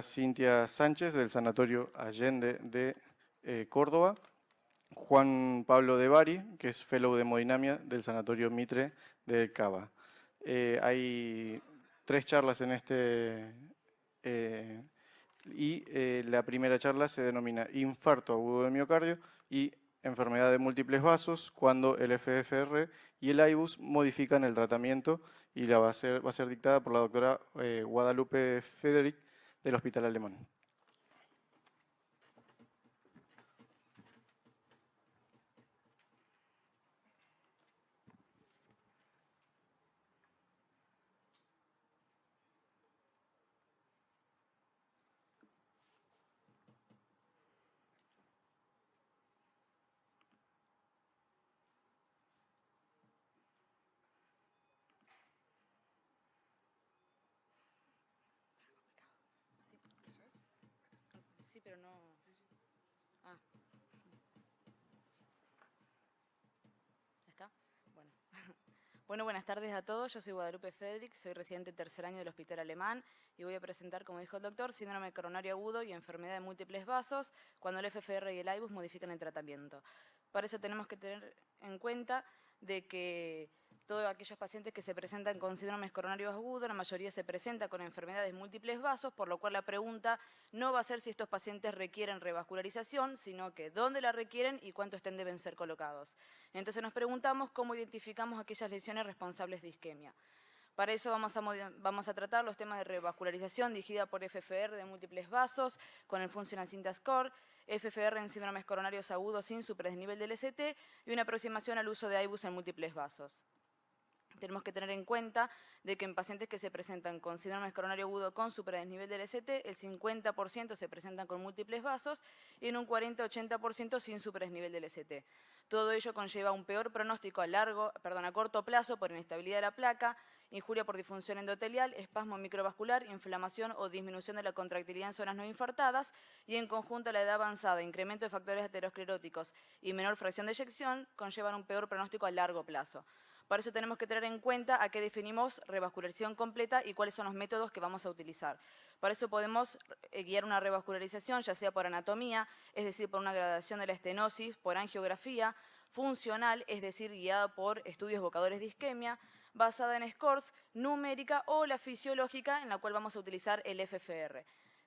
Cintia Sánchez del Sanatorio Allende de Córdoba, Juan Pablo de Bari, que es Fellow de Hemodinamia del Sanatorio Mitre de Cava. Hay 3 charlas en la primera charla se denomina Infarto agudo del miocardio y enfermedad de múltiples vasos, cuando el FFR y el IBUS modifican el tratamiento, y va a ser dictada por la doctora Guadalupe Federic del Hospital Alemán. Sí, pero no... Ah. ¿Está? Bueno. Bueno, buenas tardes a todos. Yo soy Guadalupe Federic, soy residente tercer año del Hospital Alemán y voy a presentar, como dijo el doctor, síndrome coronario agudo y enfermedad de múltiples vasos cuando el FFR y el IBUS modifican el tratamiento. Para eso tenemos que tener en cuenta de que todos aquellos pacientes que se presentan con síndromes coronarios agudos, la mayoría se presenta con enfermedades múltiples vasos, por lo cual la pregunta no va a ser si estos pacientes requieren revascularización, sino que dónde la requieren y cuántos deben ser colocados. Entonces nos preguntamos cómo identificamos aquellas lesiones responsables de isquemia. Para eso vamos a tratar los temas de revascularización dirigida por FFR de múltiples vasos con el Functional Symptom Score, FFR en síndromes coronarios agudos sin superdesnivel del ST y una aproximación al uso de IBUS en múltiples vasos. Tenemos que tener en cuenta de que en pacientes que se presentan con síndrome coronario agudo con superdesnivel del ST, el 50% se presentan con múltiples vasos y en un 40-80% sin superdesnivel del ST. Todo ello conlleva un peor pronóstico a corto plazo por inestabilidad de la placa, injuria por disfunción endotelial, espasmo microvascular, inflamación o disminución de la contractilidad en zonas no infartadas y en conjunto la edad avanzada, incremento de factores ateroscleróticos y menor fracción de eyección conllevan un peor pronóstico a largo plazo. Para eso tenemos que tener en cuenta a qué definimos revascularización completa y cuáles son los métodos que vamos a utilizar. Para eso podemos guiar una revascularización, ya sea por anatomía, es decir, por una gradación de la estenosis, por angiografía, funcional, es decir, guiada por estudios evocadores de isquemia, basada en scores, numérica o la fisiológica, en la cual vamos a utilizar el FFR.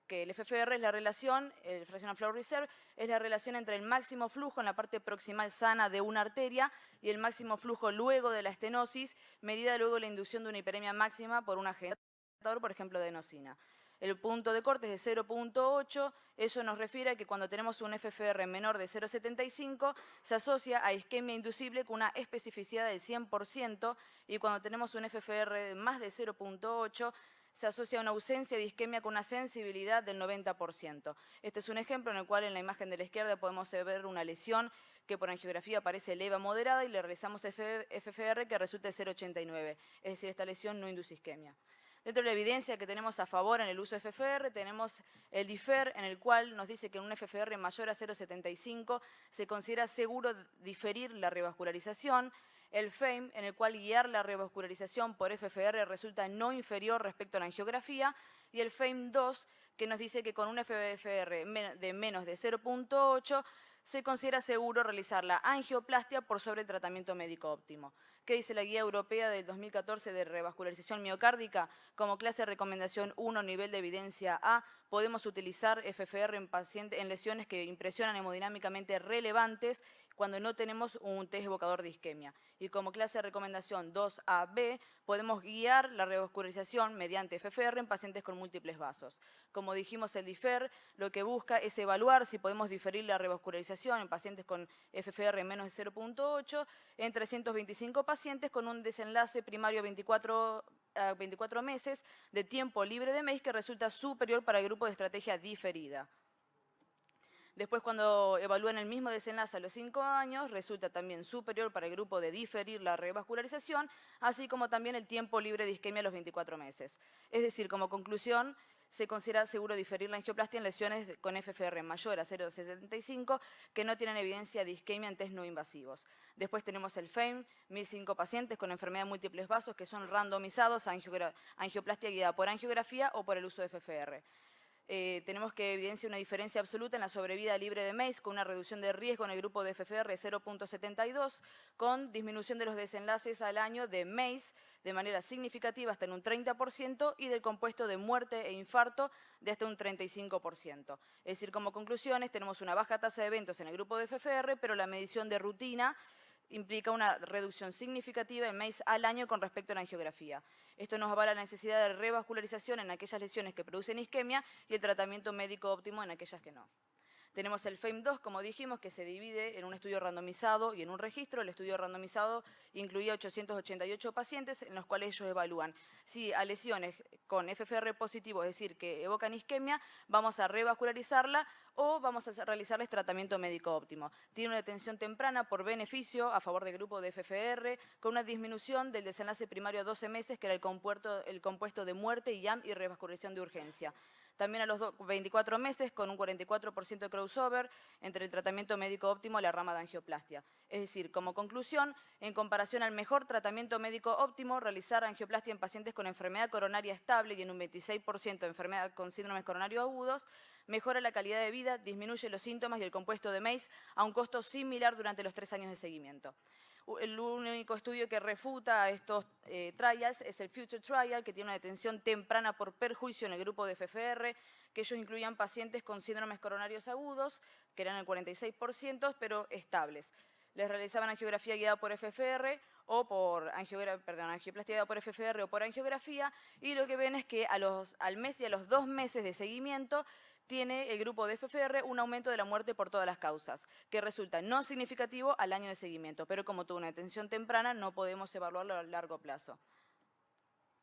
Que el FFR es la relación, el Fractional Flow Reserve, es la relación entre el máximo flujo en la parte proximal sana de una arteria y el máximo flujo luego de la estenosis, medida luego la inducción de una hiperemia máxima por un agente, por ejemplo, de adenosina. El punto de corte es de 0.8, eso nos refiere a que cuando tenemos un FFR menor de 0.75 se asocia a isquemia inducible con una especificidad del 100% y cuando tenemos un FFR de más de 0.8 se asocia a una ausencia de isquemia con una sensibilidad del 90%. Este es un ejemplo en el cual en la imagen de la izquierda podemos ver una lesión que por angiografía parece leve moderada y le realizamos FFR que resulta de 0.89, es decir, esta lesión no induce isquemia. Dentro de la evidencia que tenemos a favor en el uso de FFR, tenemos el DIFER, en el cual nos dice que en un FFR mayor a 0.75 se considera seguro diferir la revascularización. El FAME, en el cual guiar la revascularización por FFR resulta no inferior respecto a la angiografía. Y el FAME 2, que nos dice que con un FFR de menos de 0.8 se considera seguro realizar la angioplastia por sobre el tratamiento médico óptimo. ¿Qué dice la Guía Europea del 2014 de revascularización miocárdica? Como clase de recomendación 1, nivel de evidencia A, podemos utilizar FFR en lesiones que impresionan hemodinámicamente relevantes cuando no tenemos un test evocador de isquemia. Y como clase de recomendación 2AB, podemos guiar la revascularización mediante FFR en pacientes con múltiples vasos. Como dijimos, el DIFER lo que busca es evaluar si podemos diferir la revascularización en pacientes con FFR menos de 0.8 en 325 pacientes con un desenlace primario a 24 meses de tiempo libre de MACE que resulta superior para el grupo de estrategia diferida. Después, cuando evalúan el mismo desenlace a los 5 años, resulta también superior para el grupo de diferir la revascularización, así como también el tiempo libre de isquemia a los 24 meses. Es decir, como conclusión, se considera seguro diferir la angioplastia en lesiones con FFR mayor a 0.75 que no tienen evidencia de isquemia en test no invasivos. Después tenemos el FAME, 1.005 pacientes con enfermedad de múltiples vasos que son randomizados a angioplastia guiada por angiografía o por el uso de FFR. tenemos que evidenciar una diferencia absoluta en la sobrevida libre de MACE con una reducción de riesgo en el grupo de FFR de 0.72, con disminución de los desenlaces al año de MACE de manera significativa hasta en un 30% y del compuesto de muerte e infarto de hasta un 35%. Es decir, como conclusiones, tenemos una baja tasa de eventos en el grupo de FFR, pero la medición de rutina implica una reducción significativa en MACE al año con respecto a la angiografía. Esto nos avala la necesidad de revascularización en aquellas lesiones que producen isquemia y el tratamiento médico óptimo en aquellas que no. Tenemos el FAME2, como dijimos, que se divide en un estudio randomizado y en un registro. El estudio randomizado incluía 888 pacientes en los cuales ellos evalúan si a lesiones con FFR positivo, es decir, que evocan isquemia, vamos a revascularizarla o vamos a realizarles tratamiento médico óptimo. Tiene una detención temprana por beneficio a favor del grupo de FFR, con una disminución del desenlace primario a 12 meses, que era el compuesto de muerte, IAM y revascularización de urgencia. También a los 24 meses, con un 44% de crossover entre el tratamiento médico óptimo y la rama de angioplastia. Es decir, como conclusión, en comparación al mejor tratamiento médico óptimo, realizar angioplastia en pacientes con enfermedad coronaria estable y en un 26% de enfermedad con síndromes coronarios agudos, mejora la calidad de vida, disminuye los síntomas y el compuesto de MACE a un costo similar durante los 3 años de seguimiento. El único estudio que refuta a estos trials es el Future Trial, que tiene una detención temprana por perjuicio en el grupo de FFR, que ellos incluían pacientes con síndromes coronarios agudos, que eran el 46%, pero estables. Les realizaban angiografía guiada por FFR o por angioplastia guiada por FFR o por angiografía, y lo que ven es que al mes y a los 2 meses de seguimiento tiene el grupo de FFR un aumento de la muerte por todas las causas, que resulta no significativo al año de seguimiento, pero como tuvo una detención temprana no podemos evaluarlo a largo plazo.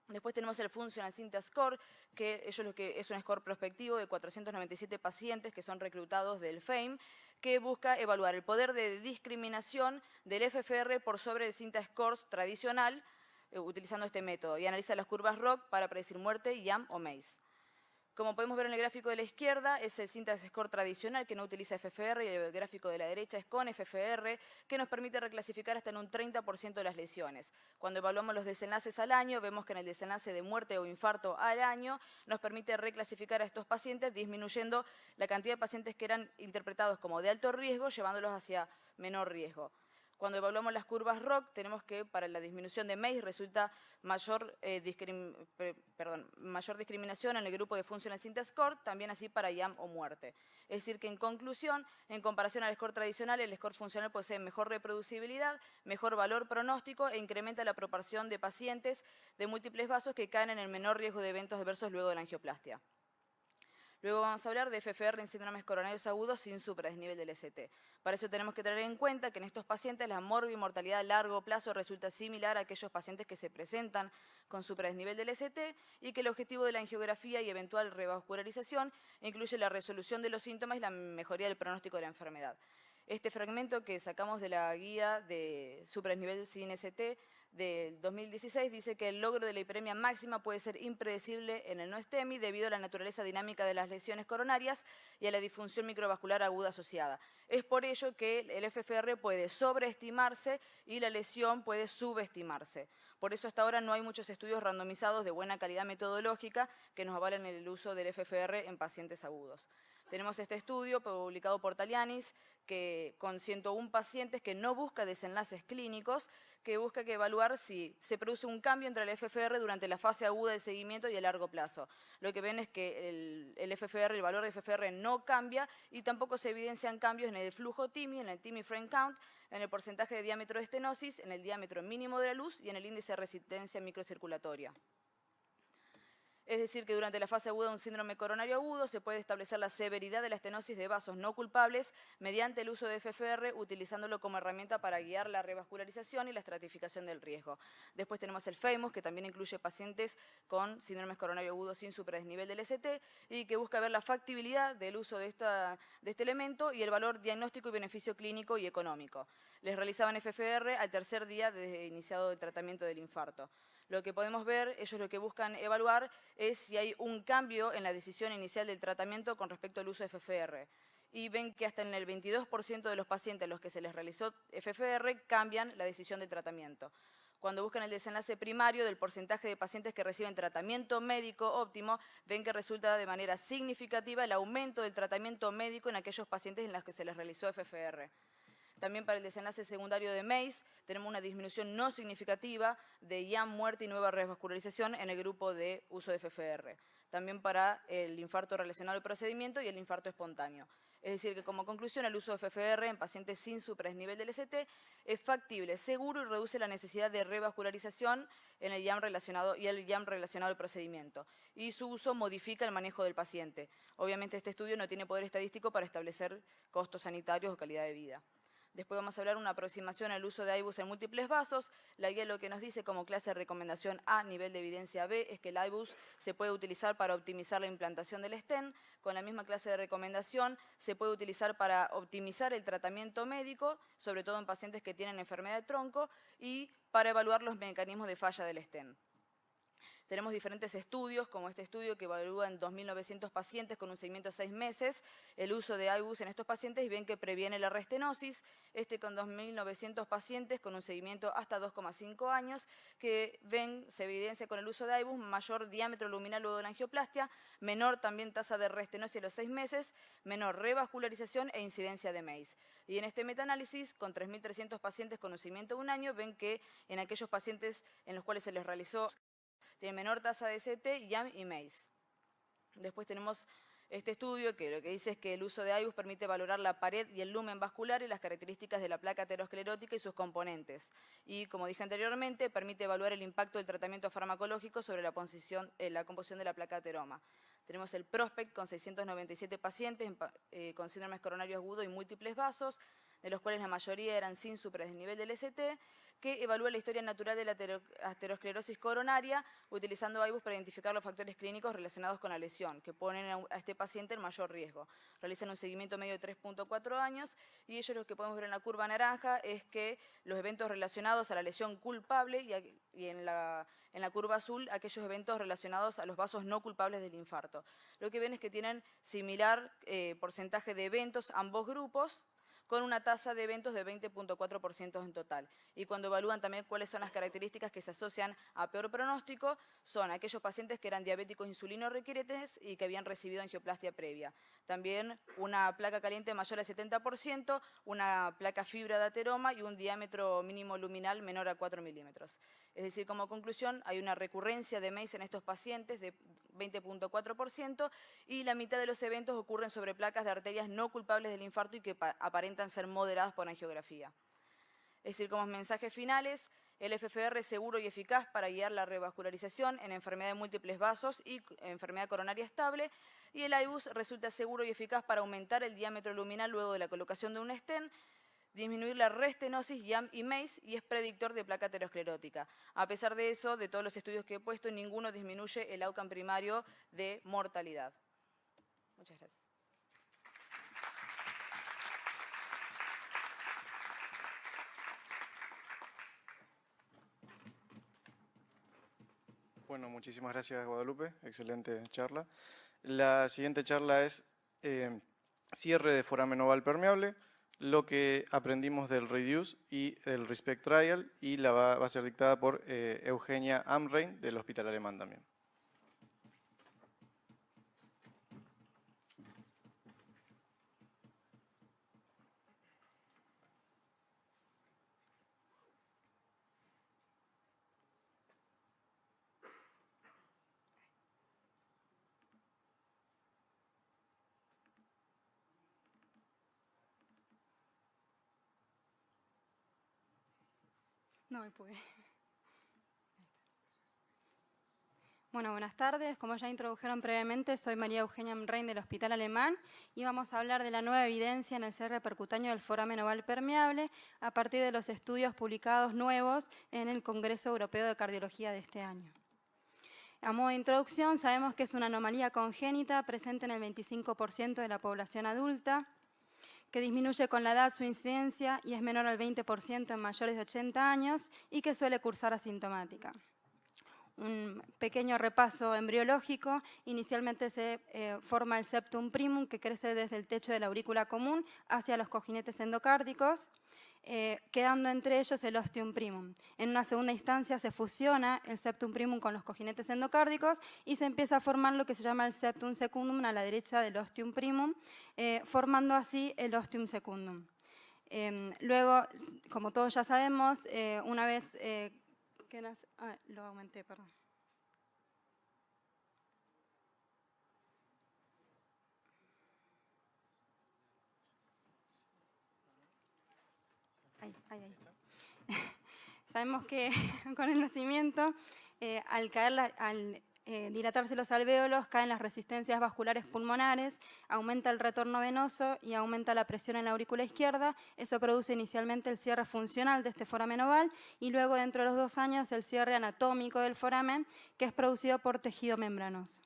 Después tenemos el Functional Symptom Score, que es un score prospectivo de 497 pacientes que son reclutados del FAME, que busca evaluar el poder de discriminación del FFR por sobre el Symptom Score tradicional, utilizando este método, y analiza las curvas ROC para predecir muerte, IAM o MACE. Como podemos ver en el gráfico de la izquierda, es el Symptom Score tradicional que no utiliza FFR, y el gráfico de la derecha es con FFR, que nos permite reclasificar hasta en un 30% de las lesiones. Cuando evaluamos los desenlaces al año, vemos que en el desenlace de muerte o infarto al año nos permite reclasificar a estos pacientes, disminuyendo la cantidad de pacientes que eran interpretados como de alto riesgo, llevándolos hacia menor riesgo. Cuando evaluamos las curvas ROC, tenemos que para la disminución de MACE resulta mayor discriminación en el grupo de Functional Symptom Score, también así para IAM o muerte. Es decir, que en conclusión, en comparación al score tradicional, el score funcional posee mejor reproducibilidad, mejor valor pronóstico e incrementa la proporción de pacientes de múltiples vasos que caen en el menor riesgo de eventos adversos luego de la angioplastia. Luego vamos a hablar de FFR en síndromes coronarios agudos sin supradesnivel del ST. Para eso tenemos que tener en cuenta que en estos pacientes la morbimortalidad a largo plazo resulta similar a aquellos pacientes que se presentan con supradesnivel del ST y que el objetivo de la angiografía y eventual revascularización incluye la resolución de los síntomas y la mejoría del pronóstico de la enfermedad. Este fragmento que sacamos de la guía de supradesnivel sin ST del 2016 dice que el logro de la hiperemia máxima puede ser impredecible en el no STEMI debido a la naturaleza dinámica de las lesiones coronarias y a la disfunción microvascular aguda asociada. Es por ello que el FFR puede sobreestimarse y la lesión puede subestimarse. Por eso hasta ahora no hay muchos estudios randomizados de buena calidad metodológica que nos avalen el uso del FFR en pacientes agudos. Tenemos este estudio publicado por Talianis, que con 101 pacientes que no busca desenlaces clínicos, que busca evaluar si se produce un cambio entre el FFR durante la fase aguda del seguimiento y a largo plazo. Lo que ven es que el valor de FFR no cambia y tampoco se evidencian cambios en el flujo TIMI, en el TIMI frame count, en el porcentaje de diámetro de estenosis, en el diámetro mínimo de la luz y en el índice de resistencia microcirculatoria. Es decir, que durante la fase aguda de un síndrome coronario agudo se puede establecer la severidad de la estenosis de vasos no culpables mediante el uso de FFR, utilizándolo como herramienta para guiar la revascularización y la estratificación del riesgo. Después tenemos el FAMOUS, que también incluye pacientes con síndromes coronario agudos sin supradesnivel del ST y que busca ver la factibilidad del uso de este elemento y el valor diagnóstico y beneficio clínico y económico. Les realizaban FFR al tercer día desde iniciado el tratamiento del infarto. Lo que podemos ver, ellos lo que buscan evaluar es si hay un cambio en la decisión inicial del tratamiento con respecto al uso de FFR. Y ven que hasta en el 22% de los pacientes a los que se les realizó FFR cambian la decisión del tratamiento. Cuando buscan el desenlace primario del porcentaje de pacientes que reciben tratamiento médico óptimo, ven que resulta de manera significativa el aumento del tratamiento médico en aquellos pacientes en los que se les realizó FFR. También para el desenlace secundario de MACE tenemos una disminución no significativa de IAM, muerte y nueva revascularización en el grupo de uso de FFR. También para el infarto relacionado al procedimiento y el infarto espontáneo. Es decir, que como conclusión, el uso de FFR en pacientes sin supradesnivel del ST es factible, seguro y reduce la necesidad de revascularización en el IAM relacionado al procedimiento. Y su uso modifica el manejo del paciente. Obviamente este estudio no tiene poder estadístico para establecer costos sanitarios o calidad de vida. Después vamos a hablar de una aproximación al uso de IBUS en múltiples vasos. La guía lo que nos dice como clase de recomendación A, nivel de evidencia B, es que el IBUS se puede utilizar para optimizar la implantación del stent. Con la misma clase de recomendación se puede utilizar para optimizar el tratamiento médico, sobre todo en pacientes que tienen enfermedad de tronco, y para evaluar los mecanismos de falla del stent. Tenemos diferentes estudios, como este estudio que evalúa en 2.900 pacientes con un seguimiento de 6 meses el uso de IBUS en estos pacientes y ven que previene la restenosis. Este con 2.900 pacientes con un seguimiento hasta 2,5 años que se evidencia con el uso de IBUS mayor diámetro luminal luego de la angioplastia, menor también tasa de restenosis a los 6 meses, menor revascularización e incidencia de MACE. Y en este metaanálisis, con 3.300 pacientes con un seguimiento de un año, ven que en aquellos pacientes en los cuales se les realizó tiene menor tasa de ST, IAM y MACE. Después tenemos este estudio que lo que dice es que el uso de IBUS permite valorar la pared y el lumen vascular y las características de la placa aterosclerótica y sus componentes. Y, como dije anteriormente, permite evaluar el impacto del tratamiento farmacológico sobre la composición de la placa ateroma. Tenemos el PROSPECT con 697 pacientes con síndromes coronarios agudos y múltiples vasos, de los cuales la mayoría eran sin supradesnivel del ST, que evalúa la historia natural de la aterosclerosis coronaria utilizando IBUS para identificar los factores clínicos relacionados con la lesión, que ponen a este paciente en mayor riesgo. Realizan un seguimiento medio de 3,4 años y ellos lo que podemos ver en la curva naranja es que los eventos relacionados a la lesión culpable y en la curva azul aquellos eventos relacionados a los vasos no culpables del infarto. Lo que ven es que tienen similar porcentaje de eventos ambos grupos, con una tasa de eventos de 20,4% en total. Y cuando evalúan también cuáles son las características que se asocian a peor pronóstico, son aquellos pacientes que eran diabéticos insulinorequientes y que habían recibido angioplastia previa. También una placa caliente mayor al 70%, una placa fibra de ateroma y un diámetro mínimo luminal menor a 4 milímetros. Es decir, como conclusión, hay una recurrencia de MACE en estos pacientes de 20,4% y la mitad de los eventos ocurren sobre placas de arterias no culpables del infarto y que aparentan ser moderadas por angiografía. Es decir, como mensajes finales, el FFR es seguro y eficaz para guiar la revascularización en enfermedad de múltiples vasos y enfermedad coronaria estable, y el IBUS resulta seguro y eficaz para aumentar el diámetro luminal luego de la colocación de un stent, disminuir la restenosis, IAM y MACE, y es predictor de placa aterosclerótica. A pesar de eso, de todos los estudios que he puesto, ninguno disminuye el outcome primario de mortalidad. Muchas gracias. Bueno, muchísimas gracias, Guadalupe. Excelente charla. La siguiente charla es cierre de foramen oval permeable, lo que aprendimos del REDUCE y el RESPECT Trial, y va a ser dictada por Eugenia Amrein, del Hospital Alemán también. No me pude. Bueno, buenas tardes. Como ya introdujeron previamente, soy María Eugenia Amrein del Hospital Alemán y vamos a hablar de la nueva evidencia en el cierre percutáneo del foramen oval permeable a partir de los estudios publicados nuevos en el Congreso Europeo de Cardiología de este año. A modo de introducción, sabemos que es una anomalía congénita presente en el 25% de la población adulta, que disminuye con la edad su incidencia y es menor al 20% en mayores de 80 años y que suele cursar asintomática. Un pequeño repaso embriológico: inicialmente se forma el septum primum, que crece desde el techo de la aurícula común hacia los cojinetes endocárdicos. quedando entre ellos el ostium primum. En una segunda instancia se fusiona el septum primum con los cojinetes endocárdicos y se empieza a formar lo que se llama el septum secundum a la derecha del ostium primum, formando así el ostium secundum. Luego, como todos ya sabemos, una vez que nace... lo aumenté, perdón. Ahí. Sabemos que con el nacimiento, al dilatarse los alvéolos, caen las resistencias vasculares pulmonares, aumenta el retorno venoso y aumenta la presión en la aurícula izquierda. Eso produce inicialmente el cierre funcional de este foramen oval y luego, dentro de los 2 años, el cierre anatómico del foramen, que es producido por tejido membranoso.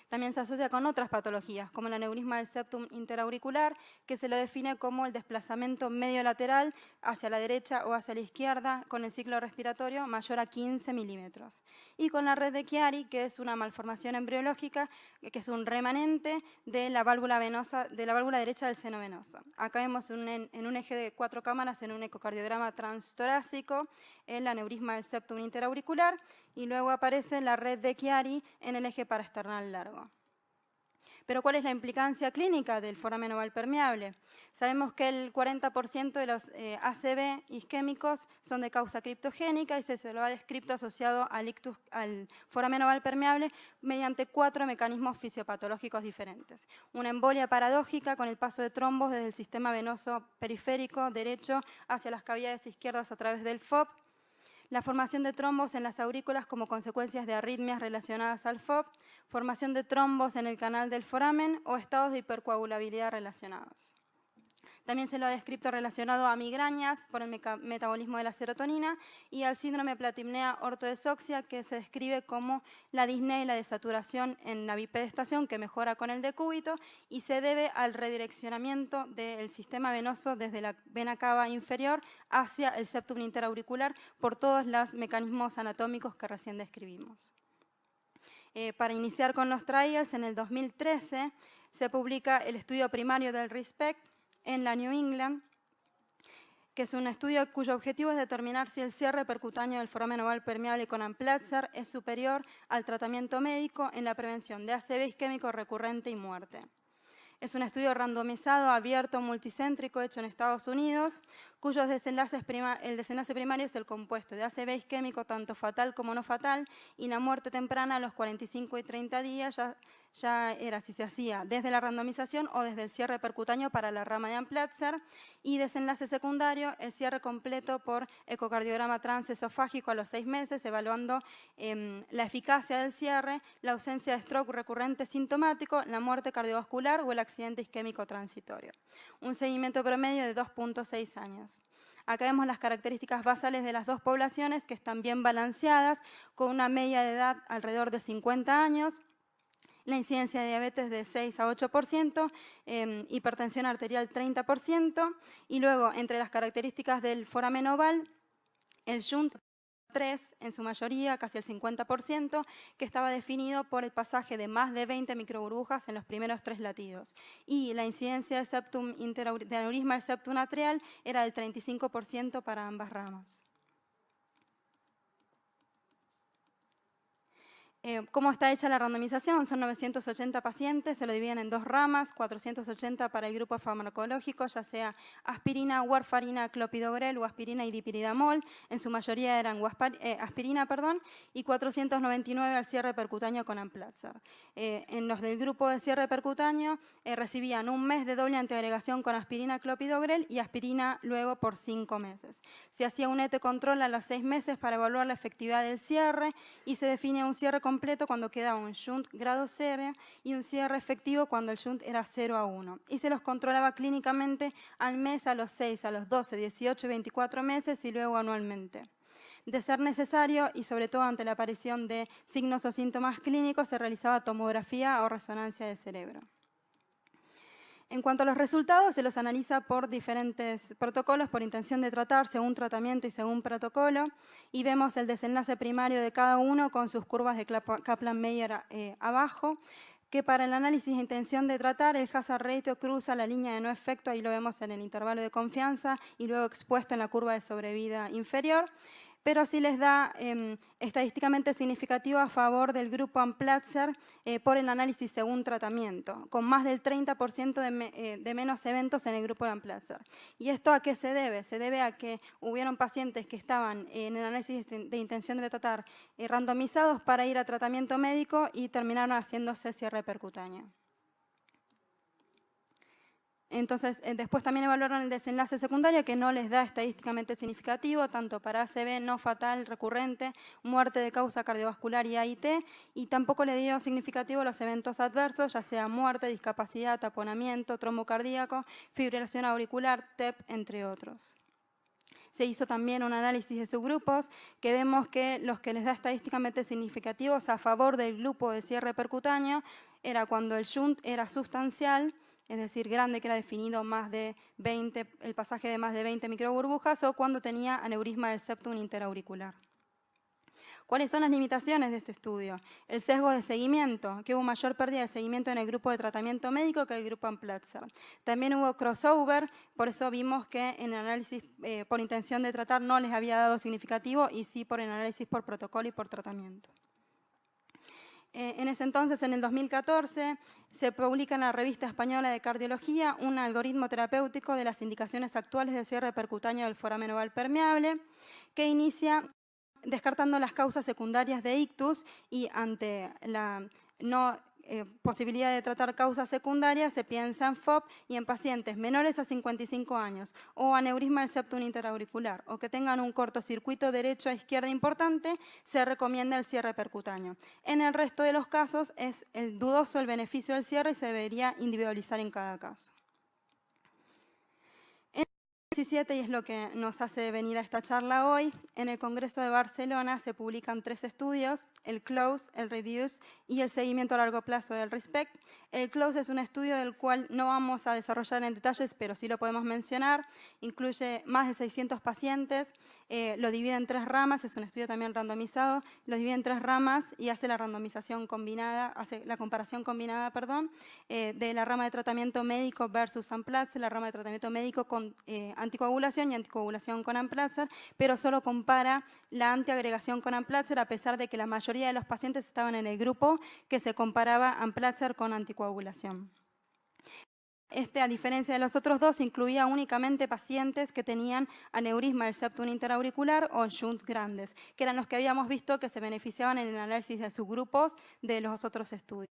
También se asocia con otras patologías, como el aneurisma del septum interauricular, que se lo define como el desplazamiento medio lateral hacia la derecha o hacia la izquierda con el ciclo respiratorio mayor a 15 milímetros. Y con la red de Chiari, que es una malformación embriológica, que es un remanente de la válvula venosa, de la válvula derecha del seno venoso. Acá vemos en un eje de 4 cámaras, en un ecocardiograma transtorácico, el aneurisma del septum interauricular, y luego aparece la red de Chiari en el eje paraesternal largo. Pero ¿cuál es la implicancia clínica del foramen oval permeable? Sabemos que el 40% de los ACV isquémicos son de causa criptogénica y se lo ha descrito asociado al foramen oval permeable mediante 4 mecanismos fisiopatológicos diferentes. Una embolia paradójica con el paso de trombos desde el sistema venoso periférico derecho hacia las cavidades izquierdas a través del FOP, la formación de trombos en las aurículas como consecuencias de arritmias relacionadas al FOP, formación de trombos en el canal del foramen o estados de hipercoagulabilidad relacionados. También se lo ha descrito relacionado a migrañas por el metabolismo de la serotonina y al síndrome platimnea ortodesoxia, que se describe como la disnea y la desaturación en la bipedestación que mejora con el decúbito y se debe al redireccionamiento del sistema venoso desde la vena cava inferior hacia el septum interauricular por todos los mecanismos anatómicos que recién describimos. Para iniciar con los trials, en el 2013 se publica el estudio primario del RESPECT en la New England, que es un estudio cuyo objetivo es determinar si el cierre percutáneo del foramen oval permeable con Amplatzer es superior al tratamiento médico en la prevención de ACV isquémico recurrente y muerte. Es un estudio randomizado, abierto, multicéntrico, hecho en Estados Unidos, cuyos el desenlace primario es el compuesto de ACV isquémico tanto fatal como no fatal y la muerte temprana a los 45 y 30 días ya era si se hacía desde la randomización o desde el cierre percutáneo para la rama de Amplatzer, y desenlace secundario, el cierre completo por ecocardiograma transesofágico a los 6 meses, evaluando la eficacia del cierre, la ausencia de stroke recurrente sintomático, la muerte cardiovascular o el accidente isquémico transitorio. Un seguimiento promedio de 2.6 años. Acá vemos las características basales de las dos poblaciones, que están bien balanceadas, con una media de edad alrededor de 50 años, la incidencia de diabetes de 6 a 8%, hipertensión arterial 30%, y luego entre las características del foramen oval, el shunt 3 en su mayoría, casi el 50%, que estaba definido por el pasaje de más de 20 microburbujas en los primeros 3 latidos. Y la incidencia de aneurisma del septum atrial era del 35% para ambas ramas. ¿Cómo está hecha la randomización? Son 980 pacientes, se lo dividen en 2 ramas, 480 para el grupo farmacológico, ya sea aspirina, warfarina, clopidogrel o aspirina y dipiridamol. En su mayoría eran aspirina, y 499 al cierre percutáneo con Amplatzer. En los del grupo de cierre percutáneo recibían un mes de doble antiagregación con aspirina, clopidogrel y aspirina luego por 5 meses. Se hacía un ET control a los 6 meses para evaluar la efectividad del cierre y se definía un cierre completo cuando quedaba un shunt grado 0 y un cierre efectivo cuando el shunt era 0 a 1. Y se los controlaba clínicamente al mes, a los 6, a los 12, 18 y 24 meses y luego anualmente. De ser necesario y sobre todo ante la aparición de signos o síntomas clínicos, se realizaba tomografía o resonancia de cerebro. En cuanto a los resultados, se los analiza por diferentes protocolos, por intención de tratar, según tratamiento y según protocolo, y vemos el desenlace primario de cada uno con sus curvas de Kaplan-Meier abajo. que para el análisis de intención de tratar, el hazard ratio cruza la línea de no efecto, ahí lo vemos en el intervalo de confianza y luego expuesto en la curva de sobrevida inferior, pero sí les da estadísticamente significativo a favor del grupo Amplatzer por el análisis según tratamiento, con más del 30% de menos eventos en el grupo de Amplatzer. ¿Y esto a qué se debe? Se debe a que hubieron pacientes que estaban en el análisis de intención de tratar randomizados para ir a tratamiento médico y terminaron haciéndose cierre percutáneo. Entonces, después también evaluaron el desenlace secundario, que no les da estadísticamente significativo, tanto para ACV no fatal recurrente, muerte de causa cardiovascular y AIT, y tampoco le dio significativo los eventos adversos, ya sea muerte, discapacidad, taponamiento, trombo cardíaco, fibrilación auricular, TEP, entre otros. Se hizo también un análisis de subgrupos, que vemos que los que les da estadísticamente significativos a favor del grupo de cierre percutáneo era cuando el shunt era sustancial, es decir, grande, que era definido más de 20, el pasaje de más de 20 microburbujas, o cuando tenía aneurisma del septum interauricular. ¿Cuáles son las limitaciones de este estudio? El sesgo de seguimiento, que hubo mayor pérdida de seguimiento en el grupo de tratamiento médico que el grupo Amplatzer. También hubo crossover, por eso vimos que en el análisis por intención de tratar no les había dado significativo y sí por el análisis por protocolo y por tratamiento. En ese entonces, en el 2014, se publica en la Revista Española de Cardiología un algoritmo terapéutico de las indicaciones actuales de cierre percutáneo del foramen oval permeable, que inicia descartando las causas secundarias de ictus y ante la no posibilidad de tratar causas secundarias se piensa en FOP y en pacientes menores a 55 años o aneurisma del septum interauricular o que tengan un cortocircuito derecho a izquierda importante, se recomienda el cierre percutáneo. En el resto de los casos es dudoso el beneficio del cierre y se debería individualizar en cada caso. 17, y es lo que nos hace venir a esta charla hoy, en el Congreso de Barcelona se publican 3 estudios, el CLOSE, el REDUCE y el seguimiento a largo plazo del RESPECT. El CLOSE es un estudio del cual no vamos a desarrollar en detalles, pero sí lo podemos mencionar. Incluye más de 600 pacientes, lo divide en 3 ramas, es un estudio también randomizado, lo divide en 3 ramas y hace la randomización combinada, hace la comparación combinada, de la rama de tratamiento médico versus Amplatzer, la rama de tratamiento médico con anticoagulación y anticoagulación con Amplatzer, pero solo compara la antiagregación con Amplatzer a pesar de que la mayoría de los pacientes estaban en el grupo que se comparaba Amplatzer con anticoagulación. A diferencia de los otros 2, incluía únicamente pacientes que tenían aneurisma del septum interauricular o shunt grandes, que eran los que habíamos visto que se beneficiaban en el análisis de subgrupos de los otros estudios.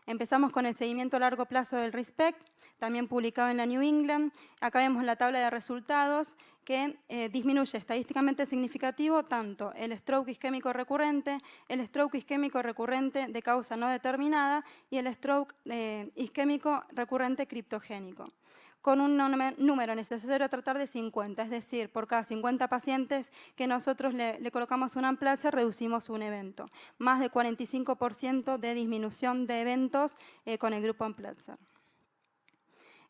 Empezamos con el seguimiento a largo plazo del RESPECT, también publicado en la New England. Acá vemos la tabla de resultados que disminuye estadísticamente significativo tanto el stroke isquémico recurrente, el stroke isquémico recurrente de causa no determinada y el stroke isquémico recurrente criptogénico, con un número necesario a tratar de 50, es decir, por cada 50 pacientes que nosotros le colocamos un Amplatzer, reducimos un evento. Más de 45% de disminución de eventos con el grupo Amplatzer.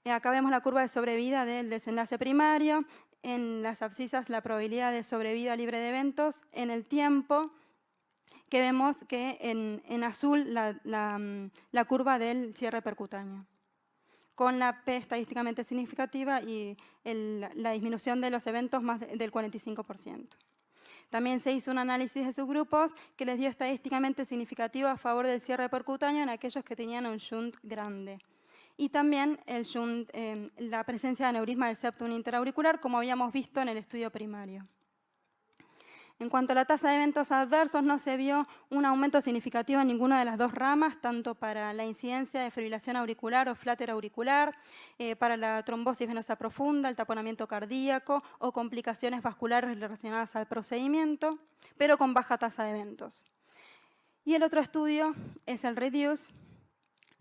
Acá vemos la curva de sobrevida del desenlace primario, en las abscisas la probabilidad de sobrevida libre de eventos, en el tiempo, que vemos que en azul la curva del cierre percutáneo, con la P estadísticamente significativa y la disminución de los eventos más del 45%. También se hizo un análisis de subgrupos que les dio estadísticamente significativo a favor del cierre percutáneo en aquellos que tenían un shunt grande. Y también el shunt, la presencia de aneurisma del septum interauricular, como habíamos visto en el estudio primario. En cuanto a la tasa de eventos adversos, no se vio un aumento significativo en ninguna de las 2 ramas, tanto para la incidencia de fibrilación auricular o flutter auricular, para la trombosis venosa profunda, el taponamiento cardíaco o complicaciones vasculares relacionadas al procedimiento, pero con baja tasa de eventos. Y el otro estudio es el REDUCE,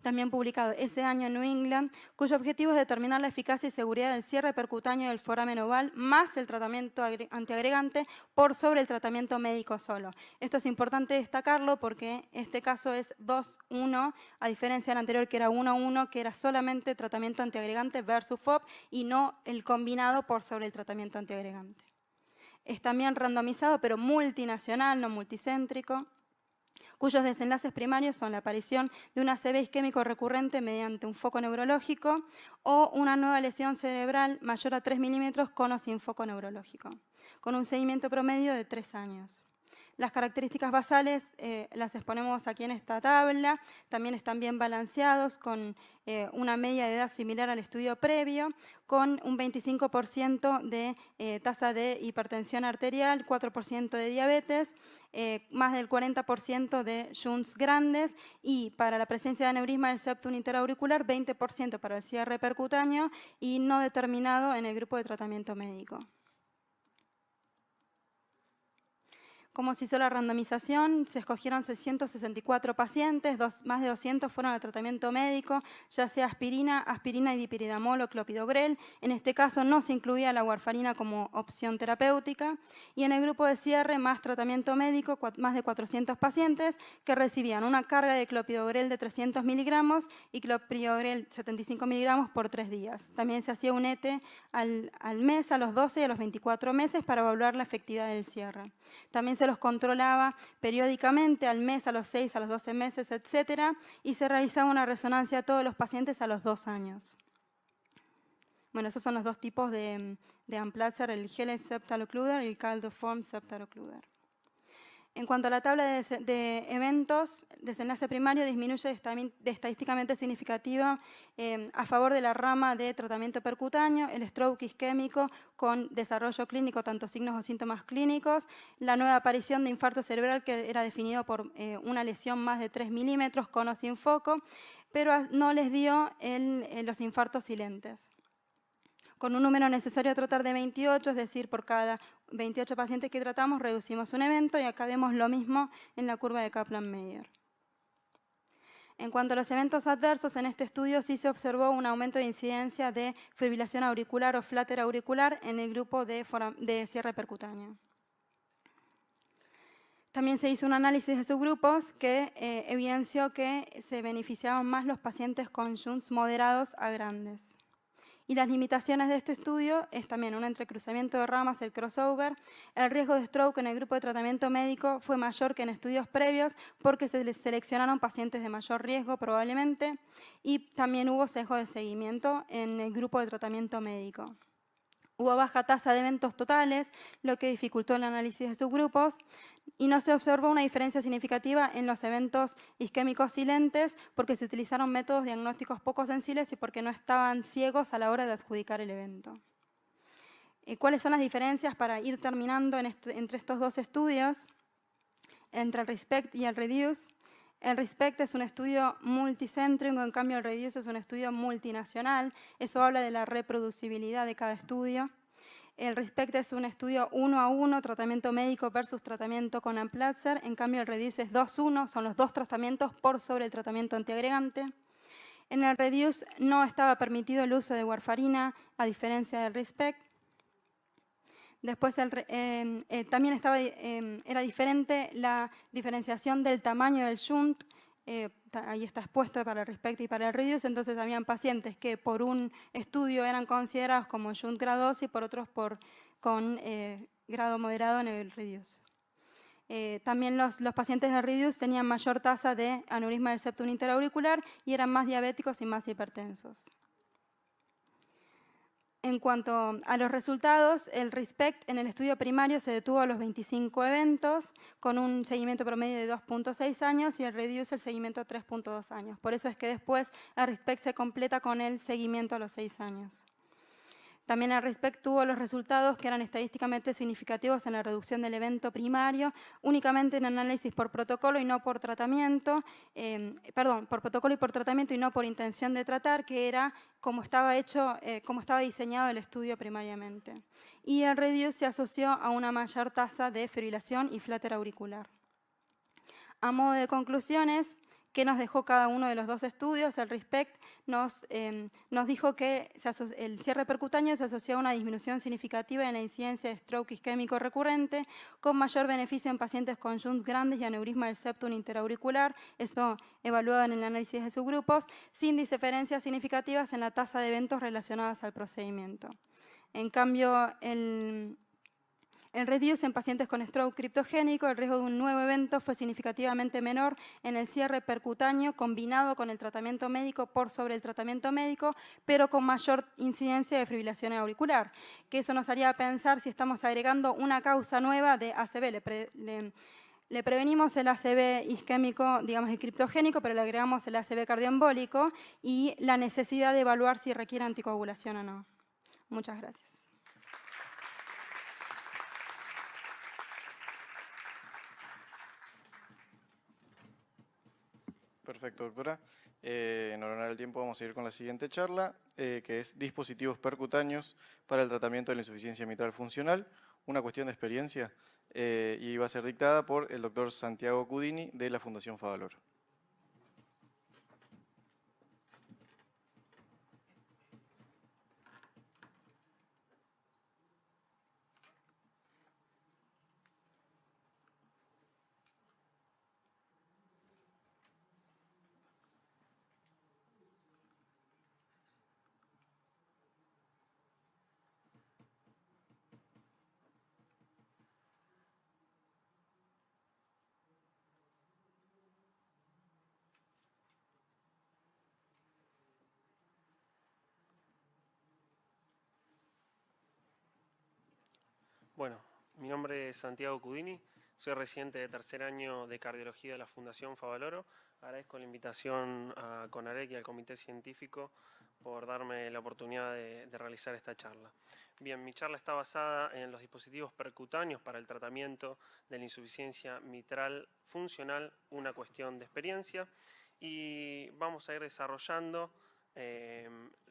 también publicado ese año en New England, cuyo objetivo es determinar la eficacia y seguridad del cierre percutáneo del foramen oval más el tratamiento antiagregante por sobre el tratamiento médico solo. Esto es importante destacarlo porque este caso es 2-1, a diferencia del anterior que era 1-1, que era solamente tratamiento antiagregante versus FOP y no el combinado por sobre el tratamiento antiagregante. Es también randomizado, pero multinacional, no multicéntrico, cuyos desenlaces primarios son la aparición de una ACV isquémico recurrente mediante un foco neurológico o una nueva lesión cerebral mayor a 3 milímetros con o sin foco neurológico, con un seguimiento promedio de 3 años. Las características basales las exponemos aquí en esta tabla, también están bien balanceados con una media de edad similar al estudio previo, con un 25% de tasa de hipertensión arterial, 4% de diabetes, más del 40% de shunts grandes y para la presencia de aneurisma del septum interauricular, 20% para el cierre percutáneo y no determinado en el grupo de tratamiento médico. Como se hizo la randomización, se escogieron 664 pacientes, más de 200 fueron al tratamiento médico, ya sea aspirina y dipiridamol o clopidogrel. En este caso no se incluía la warfarina como opción terapéutica. Y en el grupo de cierre, más tratamiento médico, más de 400 pacientes que recibían una carga de clopidogrel de 300 miligramos y clopidogrel 75 miligramos por 3 días. También se hacía un ET al mes, a los 12 y a los 24 meses para evaluar la efectividad del cierre. También se los controlaba periódicamente, al mes, a los 6, a los 12 meses, etc. Y se realizaba una resonancia a todos los pacientes a los 2 años. Bueno, esos son los dos tipos de Amplatzer, el Helen septal occluder y el Caldoform septal occluder. En cuanto a la tabla de eventos, desenlace primario disminuye estadísticamente significativa a favor de la rama de tratamiento percutáneo, el stroke isquémico con desarrollo clínico, tanto signos o síntomas clínicos, la nueva aparición de infarto cerebral que era definido por una lesión más de 3 milímetros con o sin foco, pero no les dio los infartos silentes. Con un número necesario a tratar de 28, es decir, por cada 28 pacientes que tratamos reducimos un evento y acá vemos lo mismo en la curva de Kaplan-Meier. En cuanto a los eventos adversos, en este estudio sí se observó un aumento de incidencia de fibrilación auricular o flutter auricular en el grupo de cierre percutáneo. También se hizo un análisis de subgrupos que evidenció que se beneficiaban más los pacientes con shunts moderados a grandes. Y las limitaciones de este estudio es también un entrecruzamiento de ramas, el crossover. El riesgo de stroke en el grupo de tratamiento médico fue mayor que en estudios previos porque se les seleccionaron pacientes de mayor riesgo probablemente y también hubo sesgo de seguimiento en el grupo de tratamiento médico. Hubo baja tasa de eventos totales, lo que dificultó el análisis de subgrupos, y no se observó una diferencia significativa en los eventos isquémicos silentes porque se utilizaron métodos diagnósticos poco sensibles y porque no estaban ciegos a la hora de adjudicar el evento. ¿Cuáles son las diferencias para ir terminando entre estos dos estudios? Entre el RESPECT y el REDUCE. El RESPECT es un estudio multicéntrico, en cambio el REDUCE es un estudio multinacional. Eso habla de la reproducibilidad de cada estudio. El RESPECT es un estudio 1 a 1, tratamiento médico versus tratamiento con Amplatzer. En cambio, el REDUCE es 2-1, son los dos tratamientos por sobre el tratamiento antiagregante. En el REDUCE no estaba permitido el uso de warfarina, a diferencia del RESPECT. Después también era diferente la diferenciación del tamaño del shunt. Ahí está expuesto para el RESPECT y para el REDUCE, entonces habían pacientes que por un estudio eran considerados como shunt grado 2 y por otros con grado moderado en el REDUCE. También los pacientes del REDUCE tenían mayor tasa de aneurisma del septum interauricular y eran más diabéticos y más hipertensos. En cuanto a los resultados, el RESPECT en el estudio primario se detuvo a los 25 eventos con un seguimiento promedio de 2.6 años y el REDUCE el seguimiento 3.2 años. Por eso es que después el RESPECT se completa con el seguimiento a los 6 años. También el RESPECT tuvo los resultados que eran estadísticamente significativos en la reducción del evento primario, únicamente en análisis por protocolo y no por tratamiento, por protocolo y por tratamiento y no por intención de tratar, que era como estaba diseñado el estudio primariamente. Y el REDUCE se asoció a una mayor tasa de fibrilación y flutter auricular. A modo de conclusiones, ¿qué nos dejó cada uno de los dos estudios? El RESPECT nos dijo que el cierre percutáneo se asoció a una disminución significativa en la incidencia de stroke isquémico recurrente, con mayor beneficio en pacientes con shunts grandes y aneurisma del septum interauricular, eso evaluado en el análisis de subgrupos, sin diferencias significativas en la tasa de eventos relacionados al procedimiento. En cambio, el El reduce en pacientes con stroke criptogénico, el riesgo de un nuevo evento fue significativamente menor en el cierre percutáneo combinado con el tratamiento médico por sobre el tratamiento médico, pero con mayor incidencia de fibrilación auricular, que eso nos haría pensar si estamos agregando una causa nueva de ACV. Le prevenimos el ACV isquémico, digamos, y criptogénico, pero le agregamos el ACV cardioembólico y la necesidad de evaluar si requiere anticoagulación o no. Muchas gracias. Perfecto, doctora. En honor al tiempo vamos a ir con la siguiente charla, que es dispositivos percutáneos para el tratamiento de la insuficiencia mitral funcional, una cuestión de experiencia, y va a ser dictada por el doctor Santiago Cudini de la Fundación Favaloro. Bueno, mi nombre es Santiago Cudini, soy residente de tercer año de cardiología de la Fundación Favaloro. Agradezco la invitación a CONAREC y al comité científico por darme la oportunidad de realizar esta charla. Bien, mi charla está basada en los dispositivos percutáneos para el tratamiento de la insuficiencia mitral funcional, una cuestión de experiencia, y vamos a ir desarrollando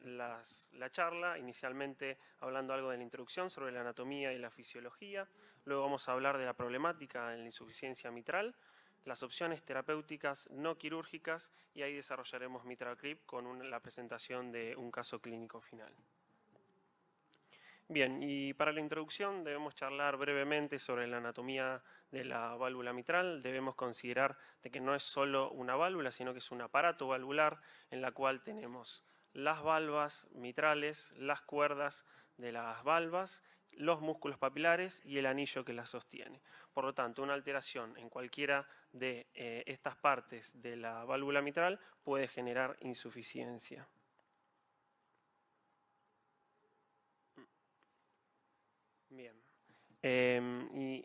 la charla, inicialmente hablando algo de la introducción sobre la anatomía y la fisiología, luego vamos a hablar de la problemática en la insuficiencia mitral, las opciones terapéuticas no quirúrgicas y ahí desarrollaremos MitralClip con la presentación de un caso clínico final. Bien, y para la introducción debemos charlar brevemente sobre la anatomía de la válvula mitral. Debemos considerar de que no es solo una válvula, sino que es un aparato valvular en la cual tenemos las valvas mitrales, las cuerdas de las valvas, los músculos papilares y el anillo que las sostiene. Por lo tanto, una alteración en cualquiera de estas partes de la válvula mitral puede generar insuficiencia. Bien. Y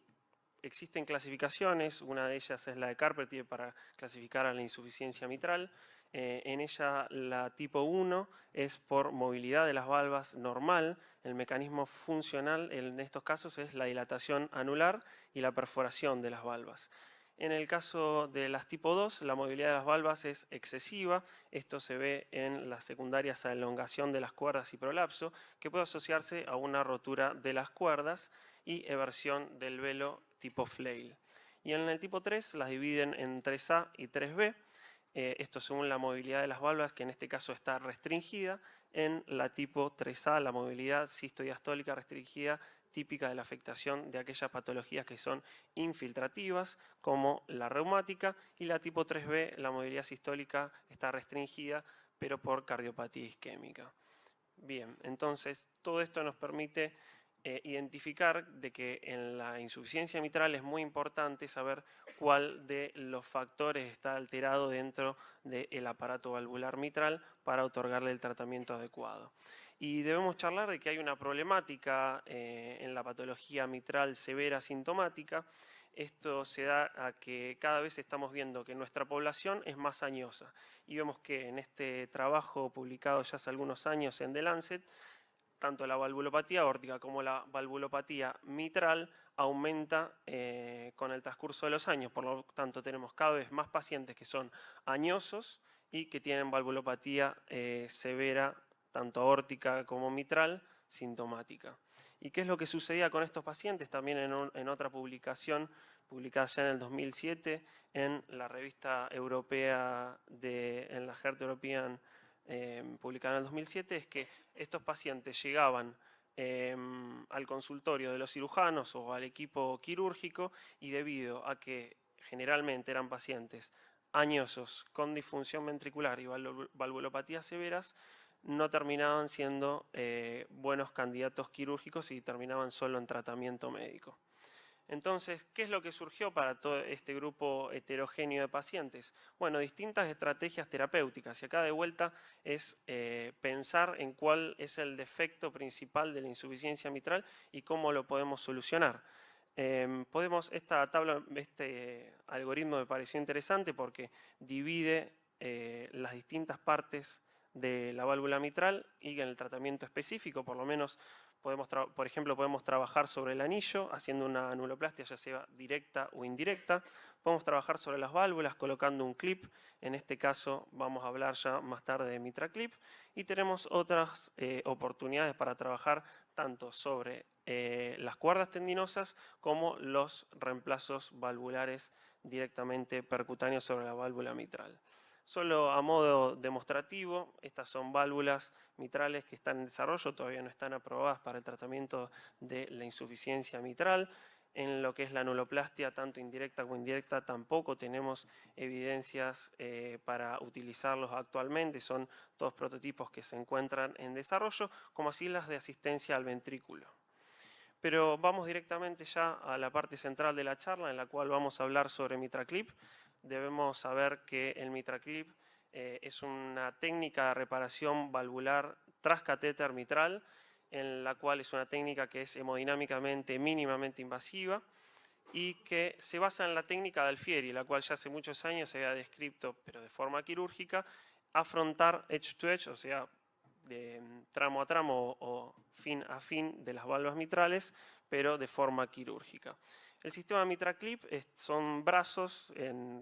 existen clasificaciones, una de ellas es la de Carpentier para clasificar a la insuficiencia mitral. En ella la tipo 1 es por movilidad de las valvas normal. El mecanismo funcional en estos casos es la dilatación anular y la perforación de las valvas. En el caso de las tipo 2, la movilidad de las valvas es excesiva. Esto se ve en las secundarias a elongación de las cuerdas y prolapso, que puede asociarse a una rotura de las cuerdas y eversión del velo tipo flail. Y en el tipo 3 las dividen en 3A y 3B. Esto según la movilidad de las valvas, que en este caso está restringida. En la tipo 3A, la movilidad sistodiastólica restringida, típica de la afectación de aquellas patologías que son infiltrativas, como la reumática, y la tipo 3B, la movilidad sistólica está restringida, pero por cardiopatía isquémica. Bien, entonces todo esto nos permite identificar de que en la insuficiencia mitral es muy importante saber cuál de los factores está alterado dentro del aparato valvular mitral para otorgarle el tratamiento adecuado. Y debemos charlar de que hay una problemática en la patología mitral severa sintomática. Esto se da a que cada vez estamos viendo que nuestra población es más añosa. Y vemos que en este trabajo publicado ya hace algunos años en The Lancet, tanto la valvulopatía aórtica como la valvulopatía mitral aumenta con el transcurso de los años. Por lo tanto, tenemos cada vez más pacientes que son añosos y que tienen valvulopatía severa, tanto aórtica como mitral, sintomática. ¿Y qué es lo que sucedía con estos pacientes? También en otra publicación, publicada ya en el 2007, en la revista europea, en la Heart European, publicada en el 2007, es que estos pacientes llegaban al consultorio de los cirujanos o al equipo quirúrgico y debido a que generalmente eran pacientes añosos con disfunción ventricular y valvulopatías severas, no terminaban siendo buenos candidatos quirúrgicos y terminaban solo en tratamiento médico. Entonces, ¿qué es lo que surgió para todo este grupo heterogéneo de pacientes? Bueno, distintas estrategias terapéuticas. Y acá de vuelta es pensar en cuál es el defecto principal de la insuficiencia mitral y cómo lo podemos solucionar. Esta tabla, este algoritmo me pareció interesante porque divide las distintas partes de la válvula mitral y en el tratamiento específico, por lo menos, por ejemplo, podemos trabajar sobre el anillo haciendo una anuloplastia, ya sea directa o indirecta. Podemos trabajar sobre las válvulas colocando un clip. En este caso vamos a hablar ya más tarde de MitraClip. Y tenemos otras oportunidades para trabajar tanto sobre las cuerdas tendinosas como los reemplazos valvulares directamente percutáneos sobre la válvula mitral. Solo a modo demostrativo, estas son válvulas mitrales que están en desarrollo, todavía no están aprobadas para el tratamiento de la insuficiencia mitral. En lo que es la anuloplastia, tanto indirecta como indirecta, tampoco tenemos evidencias para utilizarlos actualmente. Son todos prototipos que se encuentran en desarrollo, como así las de asistencia al ventrículo. Pero vamos directamente ya a la parte central de la charla, en la cual vamos a hablar sobre MitraClip. Debemos saber que el MitraClip es una técnica de reparación valvular transcatéter mitral, en la cual es una técnica que es hemodinámicamente mínimamente invasiva y que se basa en la técnica de Alfieri, la cual ya hace muchos años se había descrito, pero de forma quirúrgica, afrontar edge to edge, o sea, de tramo a tramo o fin a fin de las válvulas mitrales, pero de forma quirúrgica. El sistema MitraClip son brazos,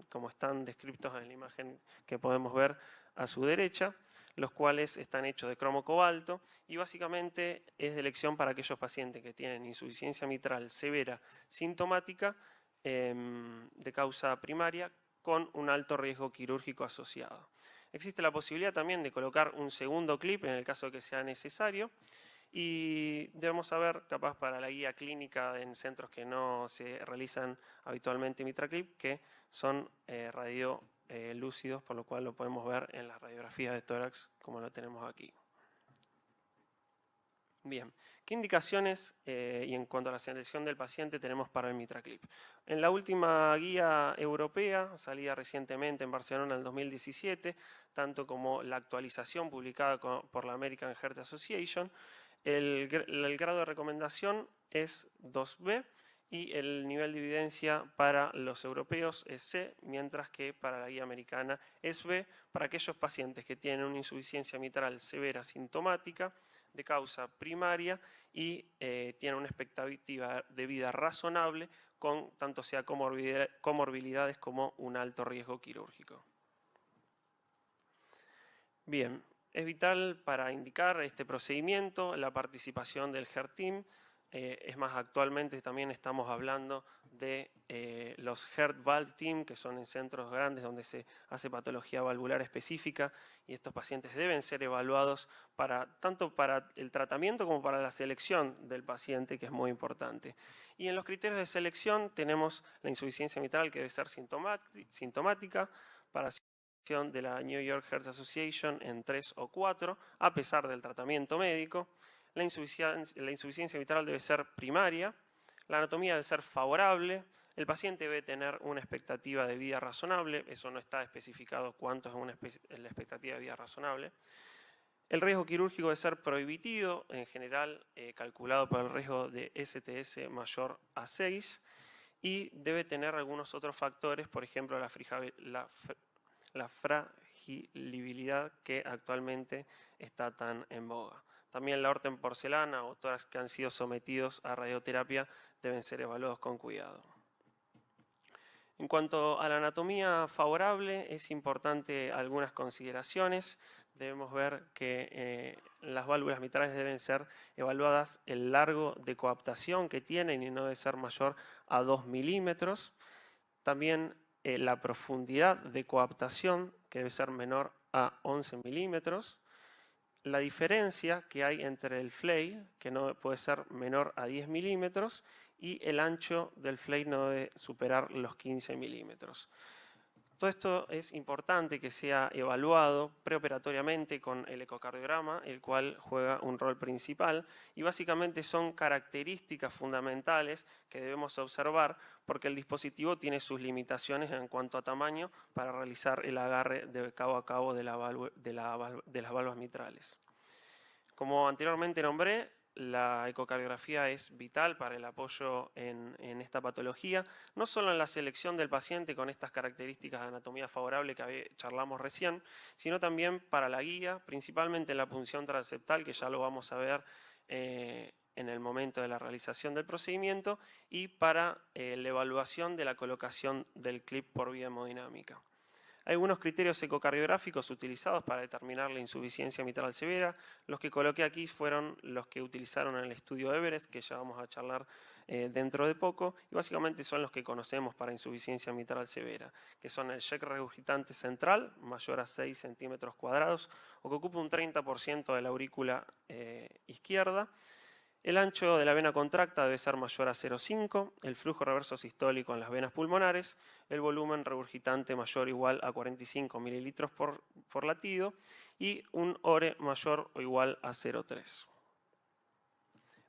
como están descritos en la imagen que podemos ver a su derecha, los cuales están hechos de cromo cobalto y básicamente es de elección para aquellos pacientes que tienen insuficiencia mitral severa sintomática de causa primaria con un alto riesgo quirúrgico asociado. Existe la posibilidad también de colocar un segundo clip en el caso que sea necesario. Y debemos saber, capaz para la guía clínica en centros que no se realizan habitualmente MitraClip, que son radiolúcidos, por lo cual lo podemos ver en las radiografías de tórax, como lo tenemos aquí. Bien, ¿qué indicaciones y en cuanto a la selección del paciente tenemos para el MitraClip? En la última guía europea, salida recientemente en Barcelona en el 2017, tanto como la actualización publicada por la American Heart Association, el grado de recomendación es 2B y el nivel de evidencia para los europeos es C, mientras que para la guía americana es B para aquellos pacientes que tienen una insuficiencia mitral severa sintomática de causa primaria y tienen una expectativa de vida razonable con tanto sea comorbilidades como un alto riesgo quirúrgico. Bien. Es vital para indicar este procedimiento la participación del Heart Team. Es más, actualmente también estamos hablando de los Heart Valve Team, que son en centros grandes donde se hace patología valvular específica y estos pacientes deben ser evaluados tanto para el tratamiento como para la selección del paciente, que es muy importante. Y en los criterios de selección tenemos la insuficiencia mitral, que debe ser sintomática, para de la New York Heart Association en 3 o 4, a pesar del tratamiento médico. La insuficiencia mitral debe ser primaria, la anatomía debe ser favorable, el paciente debe tener una expectativa de vida razonable, eso no está especificado cuánto es la expectativa de vida razonable. El riesgo quirúrgico debe ser prohibitivo, en general calculado por el riesgo de STS mayor a 6, y debe tener algunos otros factores, por ejemplo la fragilidad que actualmente está tan en boga. También la aorta en porcelana o tórax que han sido sometidos a radioterapia deben ser evaluados con cuidado. En cuanto a la anatomía favorable, es importante algunas consideraciones. Debemos ver que las válvulas mitrales deben ser evaluadas el largo de coaptación que tienen y no debe ser mayor a 2 milímetros. También la profundidad de coaptación, que debe ser menor a 11 milímetros. La diferencia que hay entre el flail, que no puede ser menor a 10 milímetros, y el ancho del flail no debe superar los 15 milímetros. Todo esto es importante que sea evaluado preoperatoriamente con el ecocardiograma, el cual juega un rol principal, y básicamente son características fundamentales que debemos observar porque el dispositivo tiene sus limitaciones en cuanto a tamaño para realizar el agarre de cabo a cabo de las válvulas mitrales. Como anteriormente nombré, la ecocardiografía es vital para el apoyo en esta patología, no solo en la selección del paciente con estas características de anatomía favorable que charlamos recién, sino también para la guía, principalmente en la punción transeptal, que ya lo vamos a ver en el momento de la realización del procedimiento, y para la evaluación de la colocación del clip por vía hemodinámica. Hay algunos criterios ecocardiográficos utilizados para determinar la insuficiencia mitral severa. Los que coloqué aquí fueron los que utilizaron en el estudio Everest, que ya vamos a charlar dentro de poco, y básicamente son los que conocemos para insuficiencia mitral severa, que son el check regurgitante central, mayor a 6 centímetros cuadrados, o que ocupa un 30% de la aurícula izquierda. El ancho de la vena contracta debe ser mayor a 0,5, el flujo reverso sistólico en las venas pulmonares, el volumen regurgitante mayor o igual a 45 mililitros por latido y un ORE mayor o igual a 0,3.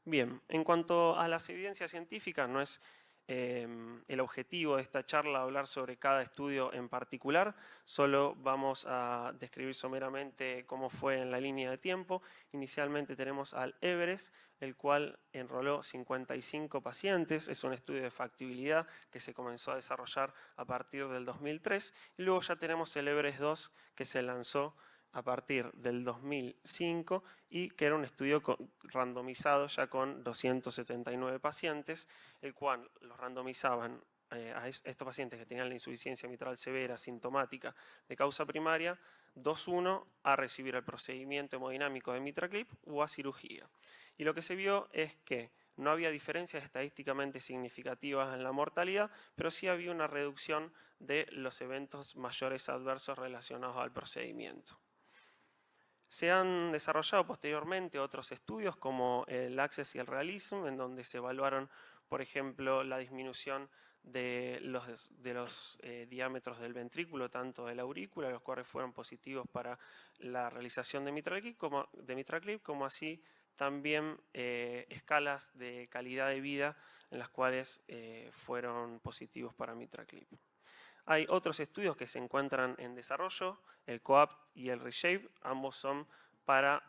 Bien, en cuanto a las evidencias científicas, no es el objetivo de esta charla hablar sobre cada estudio en particular, solo vamos a describir someramente cómo fue en la línea de tiempo. Inicialmente tenemos al Everest, el cual enroló 55 pacientes, es un estudio de factibilidad que se comenzó a desarrollar a partir del 2003, y luego ya tenemos el Everest 2 que se lanzó a partir del 2005 y que era un estudio randomizado ya con 279 pacientes, el cual los randomizaban a estos pacientes que tenían la insuficiencia mitral severa sintomática de causa primaria, 2-1 a recibir el procedimiento hemodinámico de MitraClip o a cirugía. Y lo que se vio es que no había diferencias estadísticamente significativas en la mortalidad, pero sí había una reducción de los eventos mayores adversos relacionados al procedimiento. Se han desarrollado posteriormente otros estudios como el Access y el Realism, en donde se evaluaron, por ejemplo, la disminución de los diámetros del ventrículo, tanto de la aurícula, los cuales fueron positivos para la realización de MitraClip, como así también escalas de calidad de vida en las cuales fueron positivos para MitraClip. Hay otros estudios que se encuentran en desarrollo, el COAPT y el ReShape, ambos son para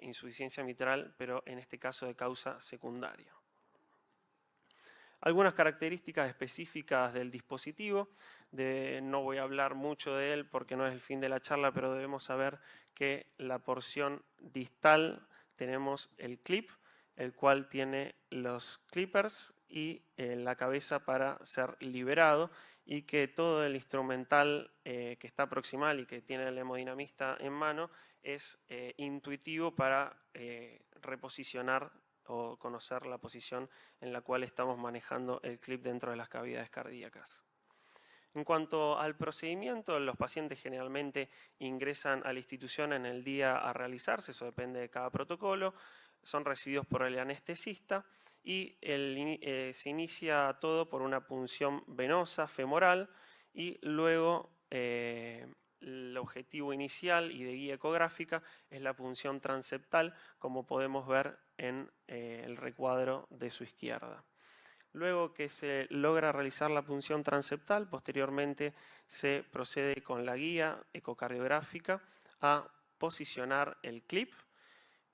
insuficiencia mitral, pero en este caso de causa secundaria. Algunas características específicas del dispositivo, no voy a hablar mucho de él porque no es el fin de la charla, pero debemos saber que la porción distal tenemos el clip, el cual tiene los clippers y la cabeza para ser liberado, y que todo el instrumental que está proximal y que tiene el hemodinamista en mano es intuitivo para reposicionar o conocer la posición en la cual estamos manejando el clip dentro de las cavidades cardíacas. En cuanto al procedimiento, los pacientes generalmente ingresan a la institución en el día a realizarse, eso depende de cada protocolo, son recibidos por el anestesista y se inicia todo por una punción venosa femoral y luego el objetivo inicial y de guía ecográfica es la punción transeptal, como podemos ver en el recuadro de su izquierda. Luego que se logra realizar la punción transeptal, posteriormente se procede con la guía ecocardiográfica a posicionar el clip.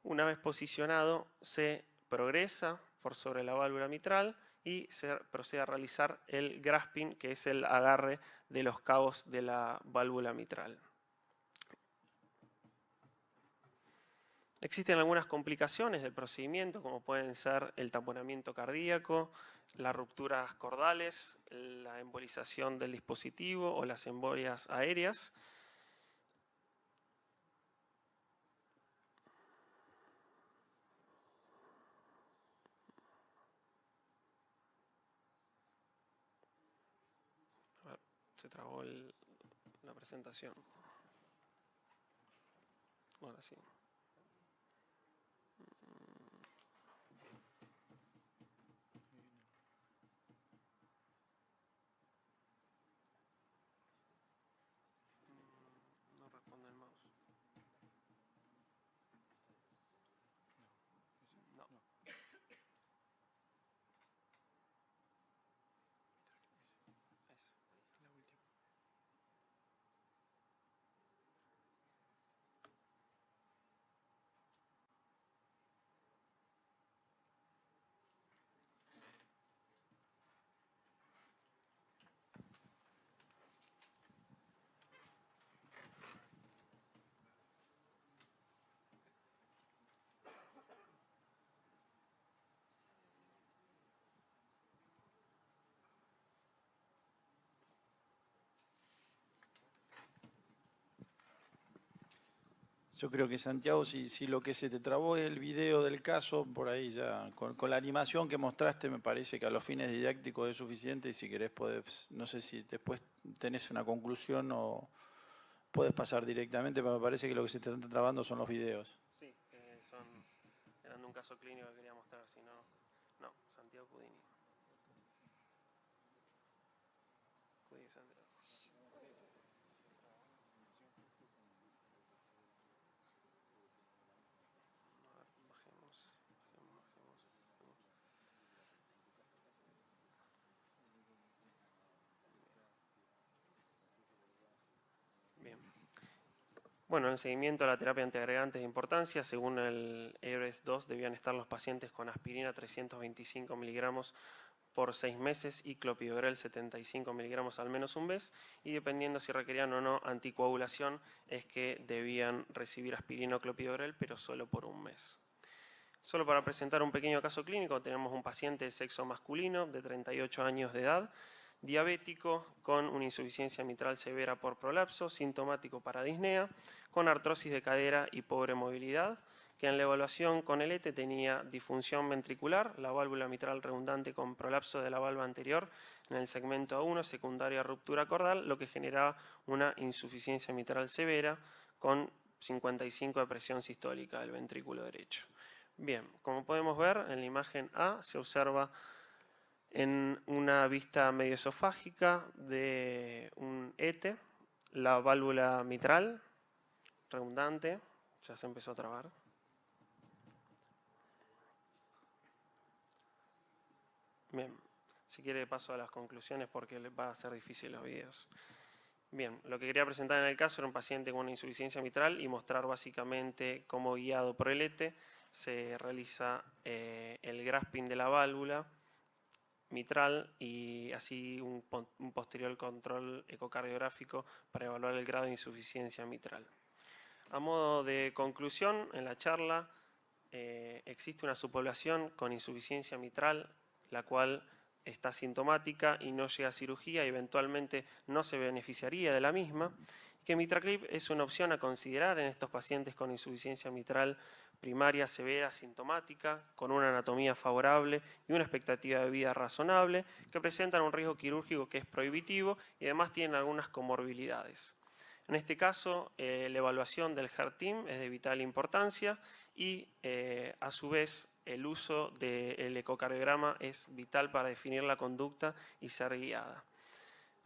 Una vez posicionado, se progresa por sobre la válvula mitral y se procede a realizar el grasping, que es el agarre de los cabos de la válvula mitral. Existen algunas complicaciones del procedimiento, como pueden ser el tamponamiento cardíaco, las rupturas cordales, la embolización del dispositivo o las embolias aéreas. A ver, se trabó la presentación. Ahora sí. Yo creo que Santiago, si lo que se te trabó es el video del caso, por ahí ya, con la animación que mostraste, me parece que a los fines didácticos es suficiente y si querés podés, no sé si después tenés una conclusión o podés pasar directamente, pero me parece que lo que se te está trabando son los videos. Sí, eran de un caso clínico que quería mostrar, si no, no, Santiago Cudini. Cudini Santiago. Bien. Bueno, en seguimiento a la terapia antiagregante de importancia, según el EBRES-2, debían estar los pacientes con aspirina 325 miligramos por 6 meses y clopidogrel 75 miligramos al menos un mes, y dependiendo si requerían o no anticoagulación, es que debían recibir aspirina o clopidogrel, pero solo por un mes. Solo para presentar un pequeño caso clínico, tenemos un paciente de sexo masculino de 38 años de edad, diabético, con una insuficiencia mitral severa por prolapso, sintomático para disnea, con artrosis de cadera y pobre movilidad, que en la evaluación con el ETE tenía disfunción ventricular, la válvula mitral redundante con prolapso de la válvula anterior en el segmento A1, secundaria ruptura cordal, lo que generaba una insuficiencia mitral severa con 55 de presión sistólica del ventrículo derecho. Bien, como podemos ver en la imagen A se observa en una vista medioesofágica de un ETE, la válvula mitral redundante, ya se empezó a trabar. Bien, si quiere paso a las conclusiones porque les va a ser difícil los videos. Bien, lo que quería presentar en el caso era un paciente con una insuficiencia mitral y mostrar básicamente cómo, guiado por el ETE, se realiza el grasping de la válvula mitral y así un posterior control ecocardiográfico para evaluar el grado de insuficiencia mitral. A modo de conclusión, en la charla existe una subpoblación con insuficiencia mitral, la cual está sintomática y no llega a cirugía y eventualmente no se beneficiaría de la misma, y que MitraClip es una opción a considerar en estos pacientes con insuficiencia mitral primaria severa sintomática, con una anatomía favorable y una expectativa de vida razonable, que presentan un riesgo quirúrgico que es prohibitivo y además tienen algunas comorbilidades. En este caso, la evaluación del HERT-TEAM es de vital importancia y a su vez el uso del ecocardiograma es vital para definir la conducta y ser guiada.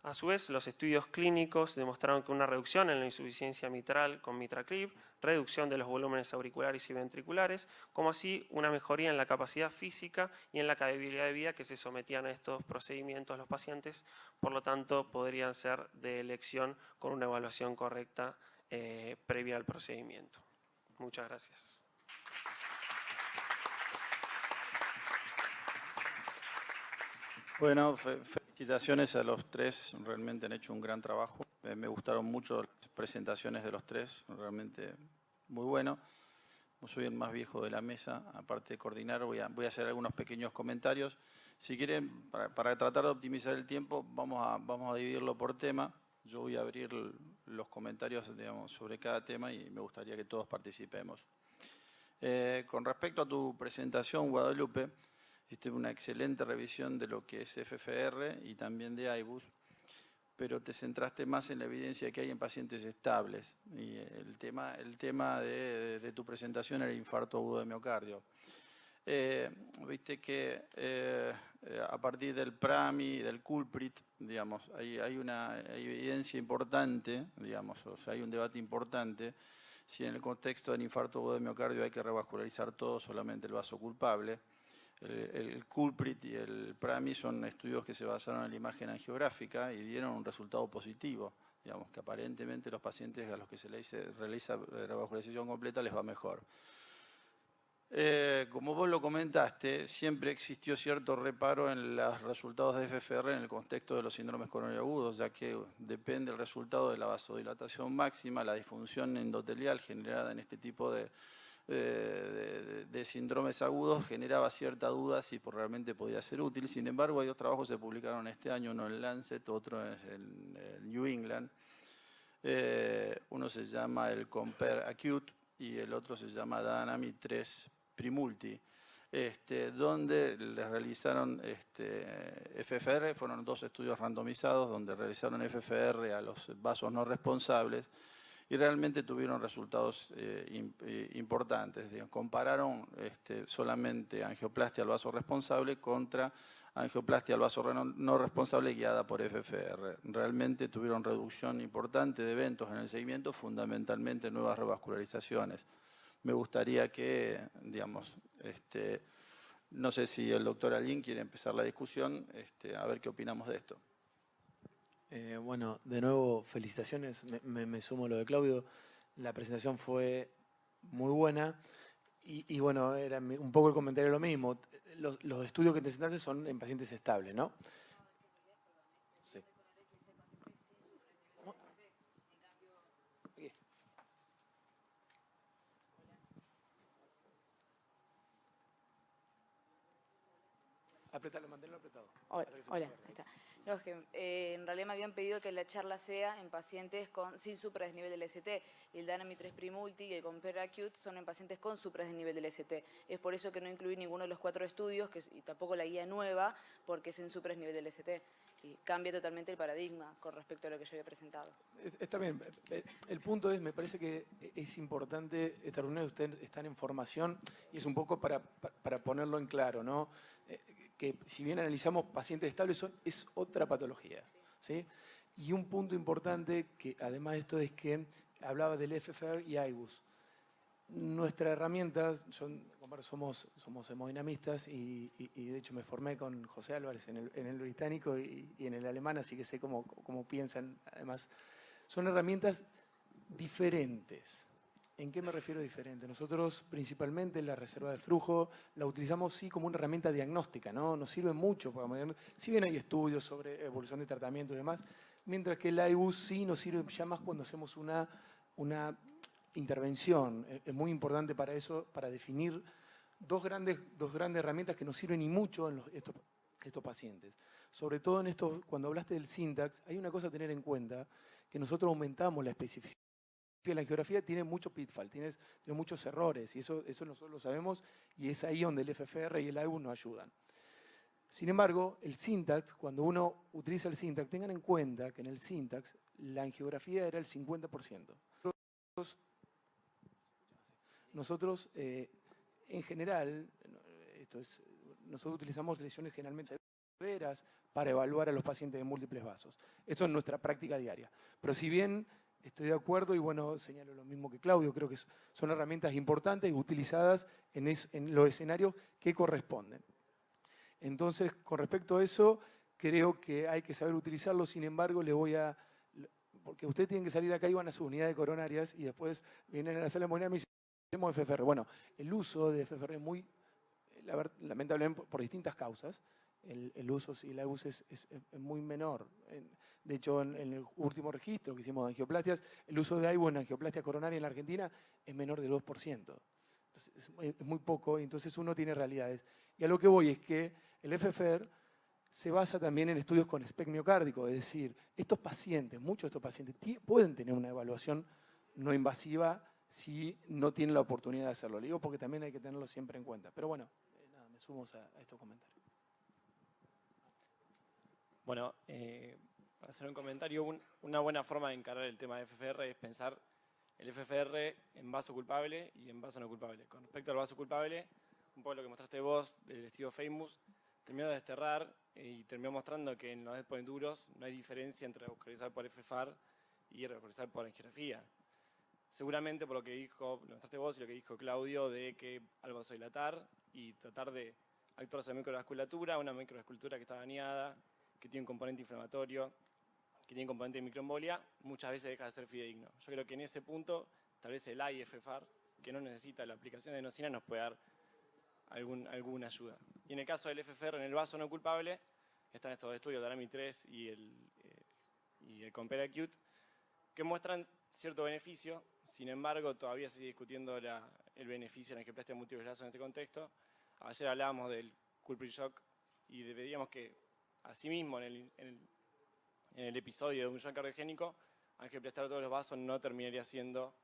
A su vez, los estudios clínicos demostraron que una reducción en la insuficiencia mitral con MitraClip, reducción de los volúmenes auriculares y ventriculares, como así una mejoría en la capacidad física y en la calidad de vida que se sometían a estos procedimientos los pacientes, por lo tanto podrían ser de elección con una evaluación correcta previa al procedimiento. Muchas gracias. Bueno, felicitaciones a los tres, realmente han hecho un gran trabajo. Me gustaron mucho las presentaciones de los tres, realmente muy bueno. Soy el más viejo de la mesa, aparte de coordinar, voy a hacer algunos pequeños comentarios. Si quieren, para tratar de optimizar el tiempo, vamos a dividirlo por tema. Yo voy a abrir los comentarios, digamos, sobre cada tema y me gustaría que todos participemos. Con respecto a tu presentación, Guadalupe, hiciste una excelente revisión de lo que es FFR y también de AIBUS, pero te centraste más en la evidencia que hay en pacientes estables. Y el tema de tu presentación era el infarto agudo de miocardio. Viste que a partir del PRAMI, del CULPRIT, digamos, hay evidencia importante, digamos, o sea, hay un debate importante si en el contexto del infarto agudo de miocardio hay que revascularizar todo, solamente el vaso culpable. El CULPRIT y el PRAMI son estudios que se basaron en la imagen angiográfica y dieron un resultado positivo. Digamos que aparentemente los pacientes a los que se les realiza revascularización completa les va mejor. Como vos lo comentaste, siempre existió cierto reparo en los resultados de FFR en el contexto de los síndromes coronarios agudos, ya que depende el resultado de la vasodilatación máxima, la disfunción endotelial generada en este tipo de síndromes agudos generaba cierta duda si realmente podía ser útil. Sin embargo, hay dos trabajos que se publicaron este año, uno en Lancet, otro en New England. Uno se llama el Compare Acute y el otro se llama Dynamic 3 Primulti, donde les realizaron FFR, fueron 2 estudios randomizados donde realizaron FFR a los vasos no responsables y realmente tuvieron resultados importantes. Compararon solamente angioplastia al vaso responsable contra angioplastia al vaso no responsable guiada por FFR. Realmente tuvieron reducción importante de eventos en el seguimiento, fundamentalmente nuevas revascularizaciones. Me gustaría que, digamos, no sé si el doctor Alín quiere empezar la discusión, a ver qué opinamos de esto. Bueno, de nuevo, felicitaciones, me sumo a lo de Claudio. La presentación fue muy buena y bueno, era un poco el comentario lo mismo. Los estudios que te presentaste son en pacientes estables, ¿no? Sí. Aquí. Apretalo, manténlo apretado. Hola, ahí está. No, es que en realidad me habían pedido que la charla sea en pacientes sin supradesnivel del ST. Y el Dynamic 3 Primulti y el Compare Acute son en pacientes con supradesnivel del ST. Es por eso que no incluí ninguno de los 4 estudios y tampoco la guía nueva, porque es en supradesnivel del ST. Y cambia totalmente el paradigma con respecto a lo que yo había presentado. Está bien. El punto es, me parece que es importante, esta reunión ustedes están en formación y es un poco para ponerlo en claro, ¿no? Que si bien analizamos pacientes estables, es otra patología, ¿sí? Y un punto importante, que además de esto es que hablaba del FFR y IBUS. Nuestra herramienta, somos hemodinamistas y de hecho me formé con José Álvarez en el británico y en el alemán, así que sé cómo piensan. Además, son herramientas diferentes. ¿En qué me refiero diferente? Nosotros principalmente la reserva de flujo la utilizamos sí como una herramienta diagnóstica, ¿no? Nos sirve mucho, si bien hay estudios sobre evolución de tratamiento y demás, mientras que el IBUS sí nos sirve ya más cuando hacemos una intervención. Es muy importante para eso, para definir dos grandes herramientas que nos sirven y mucho en estos pacientes. Sobre todo cuando hablaste del syntax, hay una cosa a tener en cuenta, que nosotros aumentamos la especificidad. La angiografía tiene mucho pitfall, tiene muchos errores y eso nosotros lo sabemos y es ahí donde el FFR y el IBUS nos ayudan. Sin embargo, el syntax, cuando uno utiliza el syntax, tengan en cuenta que en el syntax la angiografía era el 50%. Nosotros en general, nosotros utilizamos lesiones generalmente severas para evaluar a los pacientes de múltiples vasos. Esto es nuestra práctica diaria. Pero si bien estoy de acuerdo y bueno, señalo lo mismo que Claudio, creo que son herramientas importantes y utilizadas en los escenarios que corresponden. Entonces, con respecto a eso, creo que hay que saber utilizarlo, sin embargo, porque ustedes tienen que salir de acá y van a sus unidades coronarias y después vienen a la sala de hemodinamia y dicen, hacemos FFR. Bueno, el uso de FFR es muy, lamentablemente por distintas causas, el uso y la IBUS es muy menor. De hecho, en el último registro que hicimos de angioplastias, el uso de IBUS en angioplastia coronaria en la Argentina es menor del 2%. Entonces, es muy poco y entonces uno tiene realidades. Y a lo que voy es que el FFR se basa también en estudios con SPECT miocárdico, es decir, muchos de estos pacientes pueden tener una evaluación no invasiva si no tienen la oportunidad de hacerlo. Le digo porque también hay que tenerlo siempre en cuenta. Pero bueno, nada, me sumo a estos comentarios. Bueno, para hacer un comentario, una buena forma de encarar el tema de FFR es pensar el FFR en vaso culpable y en vaso no culpable. Con respecto al vaso culpable, un poco lo que mostraste vos del estudio Famous, terminó de desterrar y terminó mostrando que en los endpoints duros no hay diferencia entre revascularizar por FFR y revascularizar por angiografía. Seguramente por lo que mostraste vos y lo que dijo Claudio, de que al vasodilatar y tratar de actuar sobre microvasculatura, una microvasculatura que está dañada, que tiene un componente inflamatorio, que tiene un componente de microembolia, muchas veces deja de ser fidedigno. Yo creo que en ese punto, tal vez el IFFR, que no necesita la aplicación de adenosina, nos puede dar alguna ayuda. Y en el caso del FFR en el vaso no culpable, están estos estudios de Dynamic 3 y el Compare Acute, que muestran cierto beneficio. Sin embargo, todavía se sigue discutiendo el beneficio en la angioplastia múltiple vasos en este contexto. Ayer hablábamos del culprit shock y veíamos que, asimismo, en el episodio de un shock cardiogénico, angioplastar todos los vasos no terminaría siendo,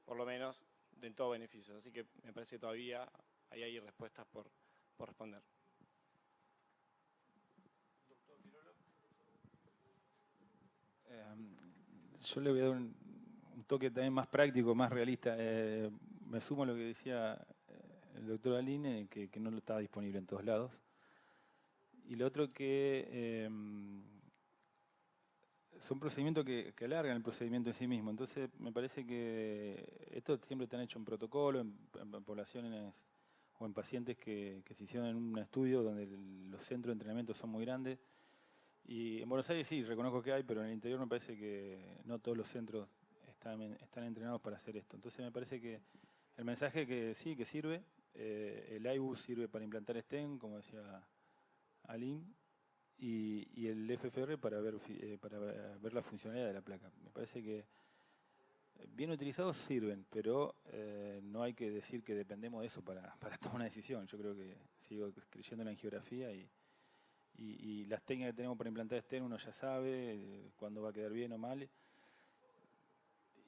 por lo menos, de todo beneficio. Así que me parece que todavía ahí hay respuestas por responder. Yo le voy a dar un toque también más práctico, más realista. Me sumo a lo que decía el doctor Aline, que no lo estaba disponible en todos lados. Y lo otro que son procedimientos que alargan el procedimiento en sí mismo. Entonces, me parece que esto siempre está hecho en protocolo, en poblaciones o en pacientes que se hicieron en un estudio donde los centros de entrenamiento son muy grandes. Y en Buenos Aires sí, reconozco que hay, pero en el interior me parece que no todos los centros están entrenados para hacer esto. Entonces me parece que el mensaje que sí, que sirve, el iBus sirve para implantar stent, como decía Aline, y el FFR para ver la funcionalidad de la placa. Me parece que bien utilizados sirven, pero no hay que decir que dependemos de eso para tomar una decisión. Yo creo que sigo creyendo en la angiografía y las técnicas que tenemos para implantar stent uno ya sabe cuándo va a quedar bien o mal.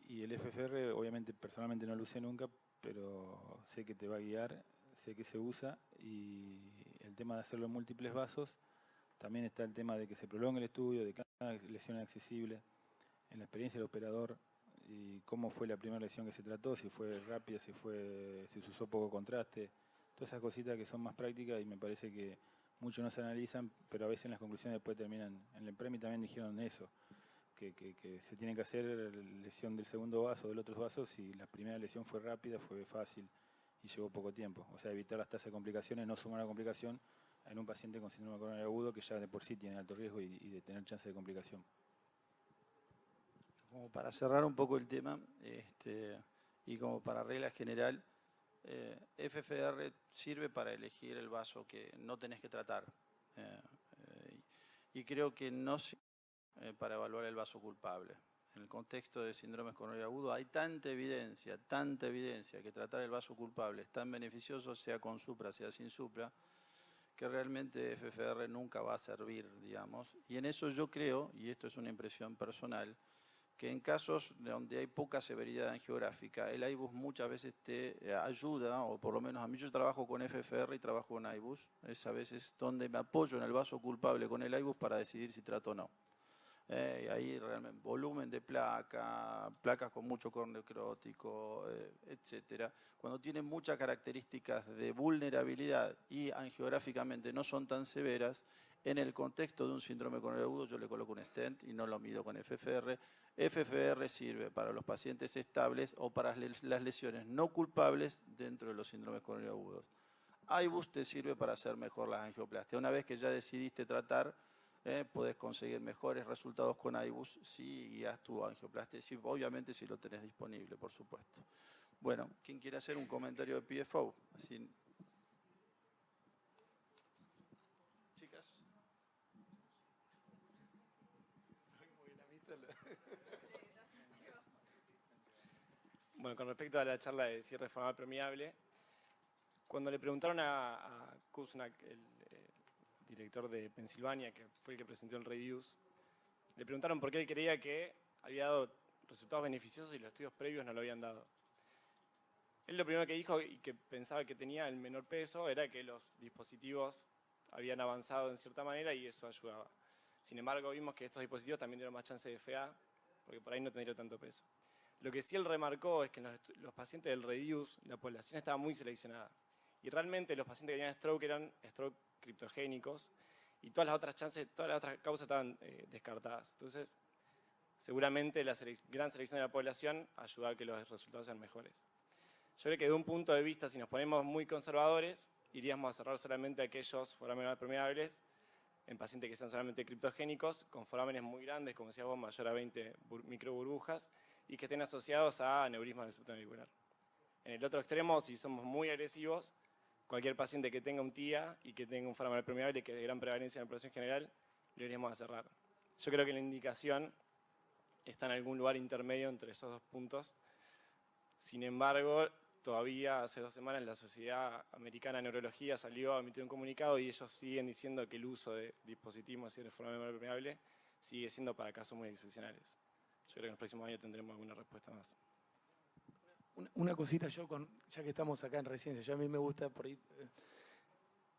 Y el FFR, obviamente, personalmente no lo usé nunca, pero sé que te va a guiar, sé que se usa, y el tema de hacerlo en múltiples vasos, también está el tema de que se prolongue el estudio, de cada lesión accesible, en la experiencia del operador, y cómo fue la primera lesión que se trató, si fue rápida, si se usó poco contraste, todas esas cositas que son más prácticas y me parece que muchos no se analizan, pero a veces en las conclusiones después terminan. En el PREMI también dijeron eso, que se tiene que hacer lesión del segundo vaso, del otro vaso, si la primera lesión fue rápida, fue fácil y llevó poco tiempo. O sea, evitar las tasas de complicaciones, no sumar una complicación en un paciente con síndrome coronario agudo que ya de por sí tiene alto riesgo y de tener chance de complicación. Como para cerrar un poco el tema, y como para regla general, FFR sirve para elegir el vaso que no tenés que tratar. Y creo que no sirve para evaluar el vaso culpable. En el contexto de síndromes coronario agudo hay tanta evidencia, que tratar el vaso culpable es tan beneficioso, sea con supra, sea sin supra, que realmente FFR nunca va a servir, digamos. Y en eso yo creo, y esto es una impresión personal, que en casos donde hay poca severidad angiográfica, el iBus muchas veces te ayuda, o por lo menos a mí yo trabajo con FFR y trabajo con iBus, es a veces donde me apoyo en el vaso culpable con el iBus para decidir si trato o no. Y ahí realmente volumen de placa, placas con mucho core necrótico, etcétera. Cuando tienen muchas características de vulnerabilidad y angiográficamente no son tan severas, en el contexto de un síndrome coronario agudo yo le coloco un stent y no lo mido con FFR. FFR sirve para los pacientes estables o para las lesiones no culpables dentro de los síndromes coronarios agudos. iBus te sirve para hacer mejor las angioplastias. Una vez que ya decidiste tratar, podés conseguir mejores resultados con iBus si guías tu angioplastia, obviamente si lo tenés disponible, por supuesto. Bueno, ¿quién quiere hacer un comentario de PFO? Así... Chicas. Bueno, con respecto a la charla de cierre formal permeable, cuando le preguntaron a Kusnak, el director de Pensilvania, que fue el que presentó el Reduce, le preguntaron por qué él creía que había dado resultados beneficiosos y los estudios previos no lo habían dado. Él lo primero que dijo y que pensaba que tenía el menor peso era que los dispositivos habían avanzado en cierta manera y eso ayudaba. Sin embargo, vimos que estos dispositivos también dieron más chance de FA, porque por ahí no tendría tanto peso. Lo que sí él remarcó es que en los pacientes del Reduce la población estaba muy seleccionada. Y realmente los pacientes que tenían stroke eran stroke criptogénicos y todas las otras causas estaban descartadas. Entonces, seguramente la gran selección de la población ayuda a que los resultados sean mejores. Yo creo que de un punto de vista, si nos ponemos muy conservadores, iríamos a cerrar solamente aquellos forámenes permeables en pacientes que sean solamente criptogénicos, con forámenes muy grandes, como decías vos, mayor a 20 microburbujas, y que estén asociados a aneurisma del septo auricular. En el otro extremo, si somos muy agresivos, cualquier paciente que tenga un TIA y que tenga un foramen permeable y que de gran prevalencia en la población general, lo iríamos a cerrar. Yo creo que la indicación está en algún lugar intermedio entre esos dos puntos. Sin embargo, todavía hace 2 semanas la Sociedad Americana de Neurología salió a emitir un comunicado y ellos siguen diciendo que el uso de dispositivos y de foramen permeable sigue siendo para casos muy excepcionales. Yo creo que en los próximos años tendremos alguna respuesta más. Una cosita yo, ya que estamos acá en residencia, ya a mí me gusta por ahí.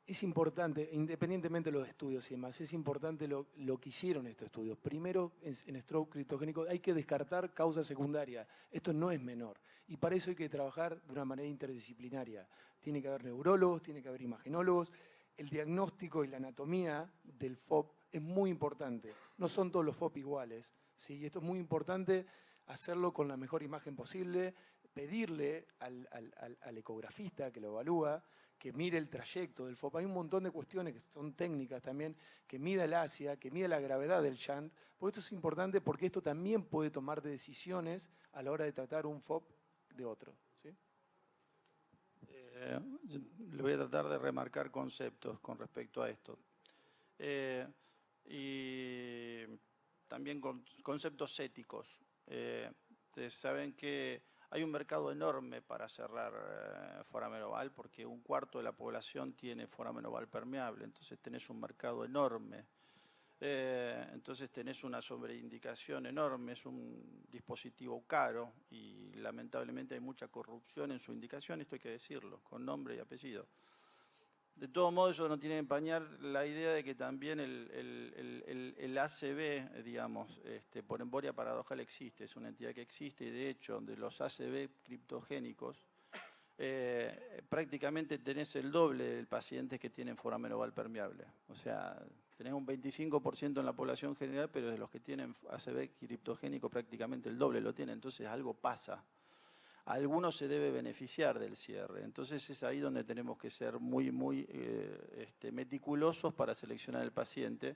Es importante, independientemente de los estudios y demás, es importante lo que hicieron estos estudios. Primero, en stroke criptogénico hay que descartar causa secundaria. Esto no es menor. Y para eso hay que trabajar de una manera interdisciplinaria. Tiene que haber neurólogos, tiene que haber imagenólogos. El diagnóstico y la anatomía del FOP es muy importante. No son todos los FOP iguales, ¿sí? Y esto es muy importante hacerlo con la mejor imagen posible, pedirle al ecografista que lo evalúa, que mire el trayecto del FOP. Hay un montón de cuestiones que son técnicas también, que mida el ASIA, que mida la gravedad del shunt, porque esto es importante porque esto también puede tomar decisiones a la hora de tratar un FOP de otro, ¿sí? Le voy a tratar de remarcar conceptos con respecto a esto. Y también conceptos éticos. Ustedes saben que hay un mercado enorme para cerrar foramen oval porque 1/4 de la población tiene foramen oval permeable, entonces tenés un mercado enorme. Entonces tenés una sobreindicación enorme, es un dispositivo caro y lamentablemente hay mucha corrupción en su indicación, esto hay que decirlo, con nombre y apellido. De todos modos, eso no tiene que empañar la idea de que también el ACV, digamos, por embolia paradojal existe, es una entidad que existe y de hecho de los ACV criptogénicos prácticamente tenés el doble de pacientes que tienen foramen oval permeable. O sea, tenés un 25% en la población general, pero de los que tienen ACV criptogénico prácticamente el doble lo tienen, entonces algo pasa. Algunos se debe beneficiar del cierre. Entonces es ahí donde tenemos que ser muy meticulosos para seleccionar el paciente.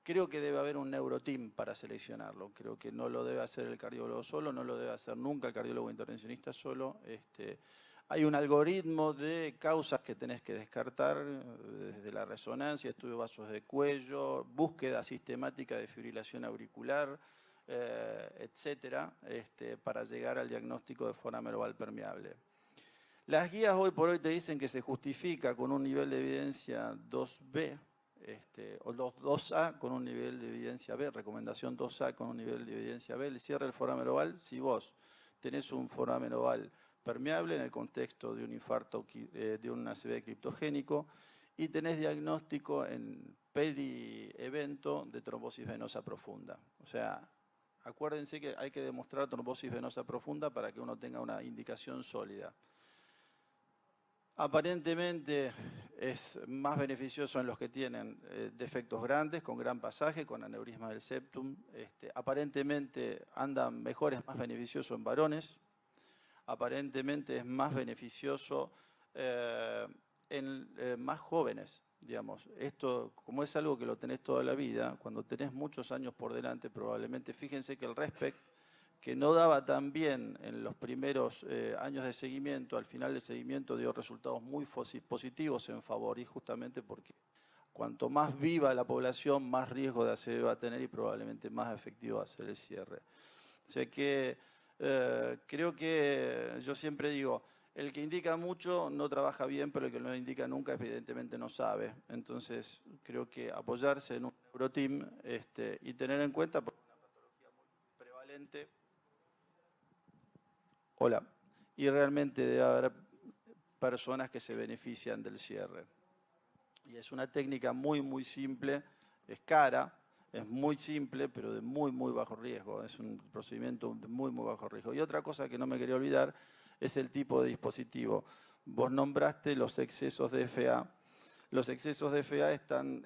Creo que debe haber un neuroteam para seleccionarlo. Creo que no lo debe hacer el cardiólogo solo, no lo debe hacer nunca el cardiólogo intervencionista solo. Hay un algoritmo de causas que tenés que descartar, desde la resonancia, estudio de vasos de cuello, búsqueda sistemática de fibrilación auricular, etcétera, para llegar al diagnóstico de foramen oval permeable. Las guías hoy por hoy te dicen que se justifica con un nivel de evidencia 2B, o 2A con un nivel de evidencia B, recomendación 2A con un nivel de evidencia B, el cierre del foramen oval si vos tenés un foramen oval permeable en el contexto de un infarto, de un ACV criptogénico, y tenés diagnóstico en perievento de trombosis venosa profunda. O sea, acuérdense que hay que demostrar trombosis venosa profunda para que uno tenga una indicación sólida. Aparentemente es más beneficioso en los que tienen defectos grandes, con gran pasaje, con aneurisma del septum. Aparentemente andan mejor, es más beneficioso en varones. Aparentemente es más beneficioso en más jóvenes. Digamos, esto, como es algo que lo tenés toda la vida, cuando tenés muchos años por delante, probablemente, fíjense que el RESPECT, que no daba tan bien en los primeros años de seguimiento, al final del seguimiento dio resultados muy positivos en favor, y justamente porque cuanto más viva la población, más riesgo de ACV va a tener y probablemente más efectivo va a ser el cierre. O sea que creo que yo siempre digo, el que indica mucho no trabaja bien, pero el que no indica nunca evidentemente no sabe. Entonces creo que apoyarse en un neuroteam y tener en cuenta, porque es una patología muy prevalente, y realmente debe haber personas que se benefician del cierre. Y es una técnica muy, muy simple, es cara, es muy simple, pero de muy, muy bajo riesgo. Es un procedimiento de muy, muy bajo riesgo. Y otra cosa que no me quería olvidar es el tipo de dispositivo. Vos nombraste los excesos de FA. Los excesos de FA están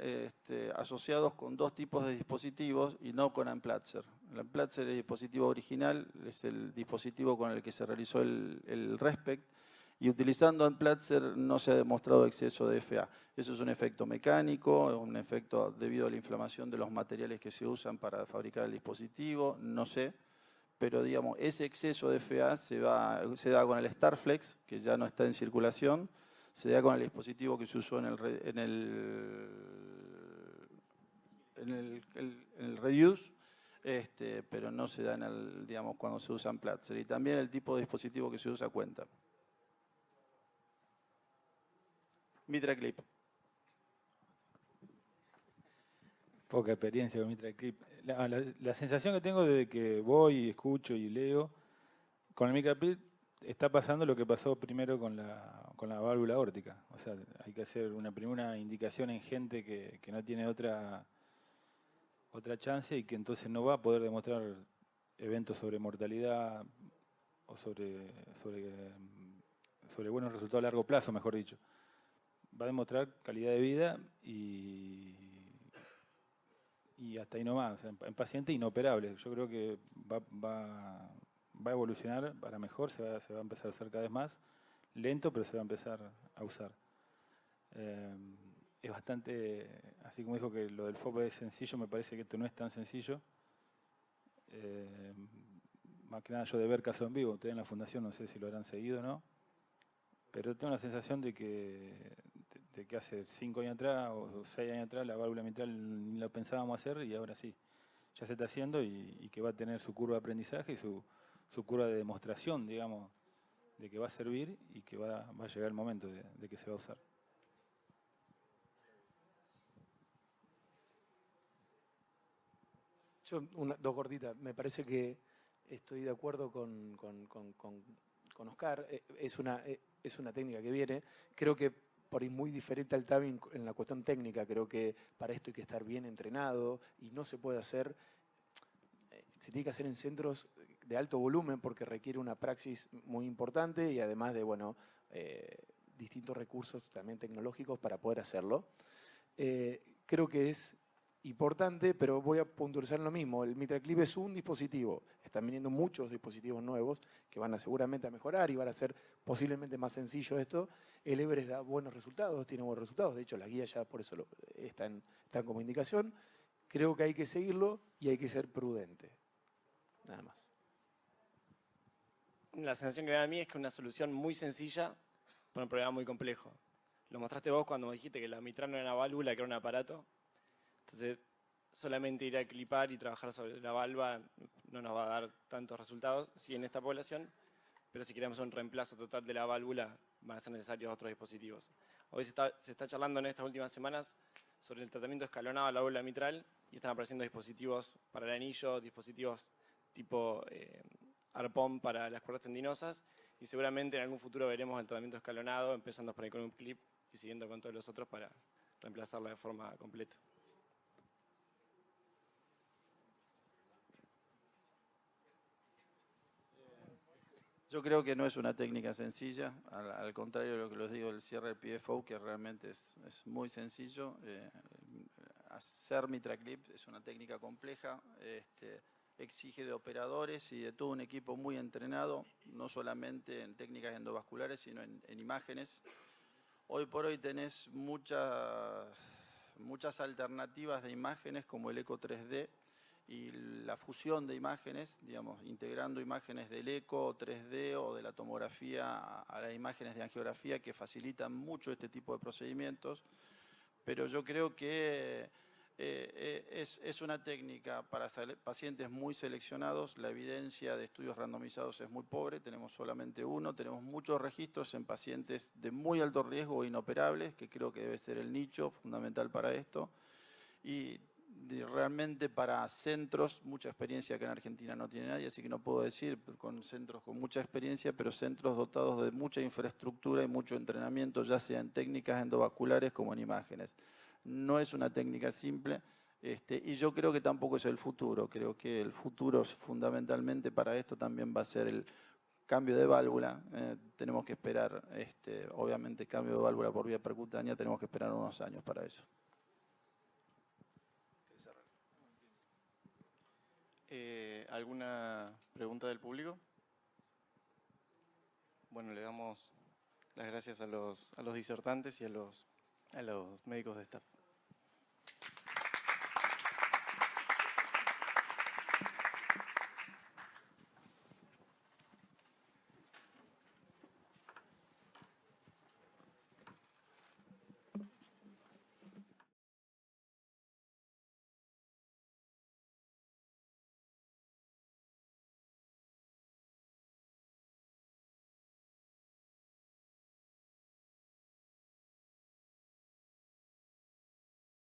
asociados con dos tipos de dispositivos y no con Amplatzer. El Amplatzer es el dispositivo original, es el dispositivo con el que se realizó el RESPECT, y utilizando Amplatzer no se ha demostrado exceso de FA. Eso es un efecto mecánico, es un efecto debido a la inflamación de los materiales que se usan para fabricar el dispositivo, no sé. Pero digamos, ese exceso de FA se da con el Starflex, que ya no está en circulación, se da con el dispositivo que se usó en el Reduce, pero no se da cuando se usa Amplatzer. Y también el tipo de dispositivo que se usa cuenta. MitraClip. Poca experiencia con MitraClip. La sensación que tengo desde que voy, escucho y leo, con el MitraClip está pasando lo que pasó primero con la válvula aórtica. O sea, hay que hacer una primera indicación en gente que no tiene otra chance y que entonces no va a poder demostrar eventos sobre mortalidad o sobre buenos resultados a largo plazo, mejor dicho. Va a demostrar calidad de vida y hasta ahí nomás, o sea, en pacientes inoperables. Yo creo que va a evolucionar para mejor, se va a empezar a usar cada vez más, lento, pero se va a empezar a usar. Es bastante, así como dijo que lo del FOP es sencillo, me parece que esto no es tan sencillo. Más que nada yo de ver casos en vivo, ustedes en la fundación no sé si lo habrán seguido o no, pero tengo la sensación de que hace 5 años atrás o 6 años atrás la válvula mitral ni lo pensábamos hacer y ahora sí, ya se está haciendo y que va a tener su curva de aprendizaje y su curva de demostración, digamos, de que va a servir y que va a llegar el momento de que se va a usar. Yo, dos gorditas. Me parece que estoy de acuerdo con Oscar. Es una técnica que viene. Creo que por ahí muy diferente al tabbing en la cuestión técnica. Creo que para esto hay que estar bien entrenado y no se puede hacer. Se tiene que hacer en centros de alto volumen porque requiere una praxis muy importante y además de, bueno, distintos recursos también tecnológicos para poder hacerlo. Creo que es importante, pero voy a puntualizar lo mismo. El MitraClip es un dispositivo. Están viniendo muchos dispositivos nuevos que van a seguramente a mejorar y van a ser posiblemente más sencillo esto. El Everest da buenos resultados, tiene buenos resultados. De hecho, la guía ya por eso están como indicación. Creo que hay que seguirlo y hay que ser prudente. Nada más. La sensación que me da a mí es que es una solución muy sencilla para un problema muy complejo. Lo mostraste vos cuando me dijiste que la mitral no era una válvula, que era un aparato. Entonces, solamente ir a clipar y trabajar sobre la valva no nos va a dar tantos resultados, sí en esta población, pero si queremos un reemplazo total de la válvula, van a ser necesarios otros dispositivos. Hoy se está charlando en estas últimas semanas sobre el tratamiento escalonado de la válvula mitral y están apareciendo dispositivos para el anillo, dispositivos tipo arpón para las cuerdas tendinosas y seguramente en algún futuro veremos el tratamiento escalonado, empezando por ahí con un clip y siguiendo con todos los otros para reemplazarla de forma completa. Yo creo que no es una técnica sencilla, al contrario de lo que les digo, el cierre del PFO, que realmente es muy sencillo. Hacer MitraClip es una técnica compleja, exige de operadores y de todo un equipo muy entrenado, no solamente en técnicas endovasculares, sino en imágenes. Hoy por hoy tenés muchas alternativas de imágenes como el eco 3D, y la fusión de imágenes, digamos, integrando imágenes del eco 3D o de la tomografía a las imágenes de angiografía que facilitan mucho este tipo de procedimientos, pero yo creo que es una técnica para pacientes muy seleccionados. La evidencia de estudios randomizados es muy pobre, tenemos solamente uno, tenemos muchos registros en pacientes de muy alto riesgo o inoperables, que creo que debe ser el nicho fundamental para esto, y realmente para centros, mucha experiencia que en Argentina no tiene nadie, así que no puedo decir con centros con mucha experiencia, pero centros dotados de mucha infraestructura y mucho entrenamiento, ya sea en técnicas endovasculares como en imágenes. No es una técnica simple, y yo creo que tampoco es el futuro. Creo que el futuro fundamentalmente para esto también va a ser el cambio de válvula. Tenemos que esperar, obviamente, cambio de válvula por vía percutánea, tenemos que esperar unos años para eso. ¿Alguna pregunta del público? Bueno, le damos las gracias a los disertantes y a los médicos de staff.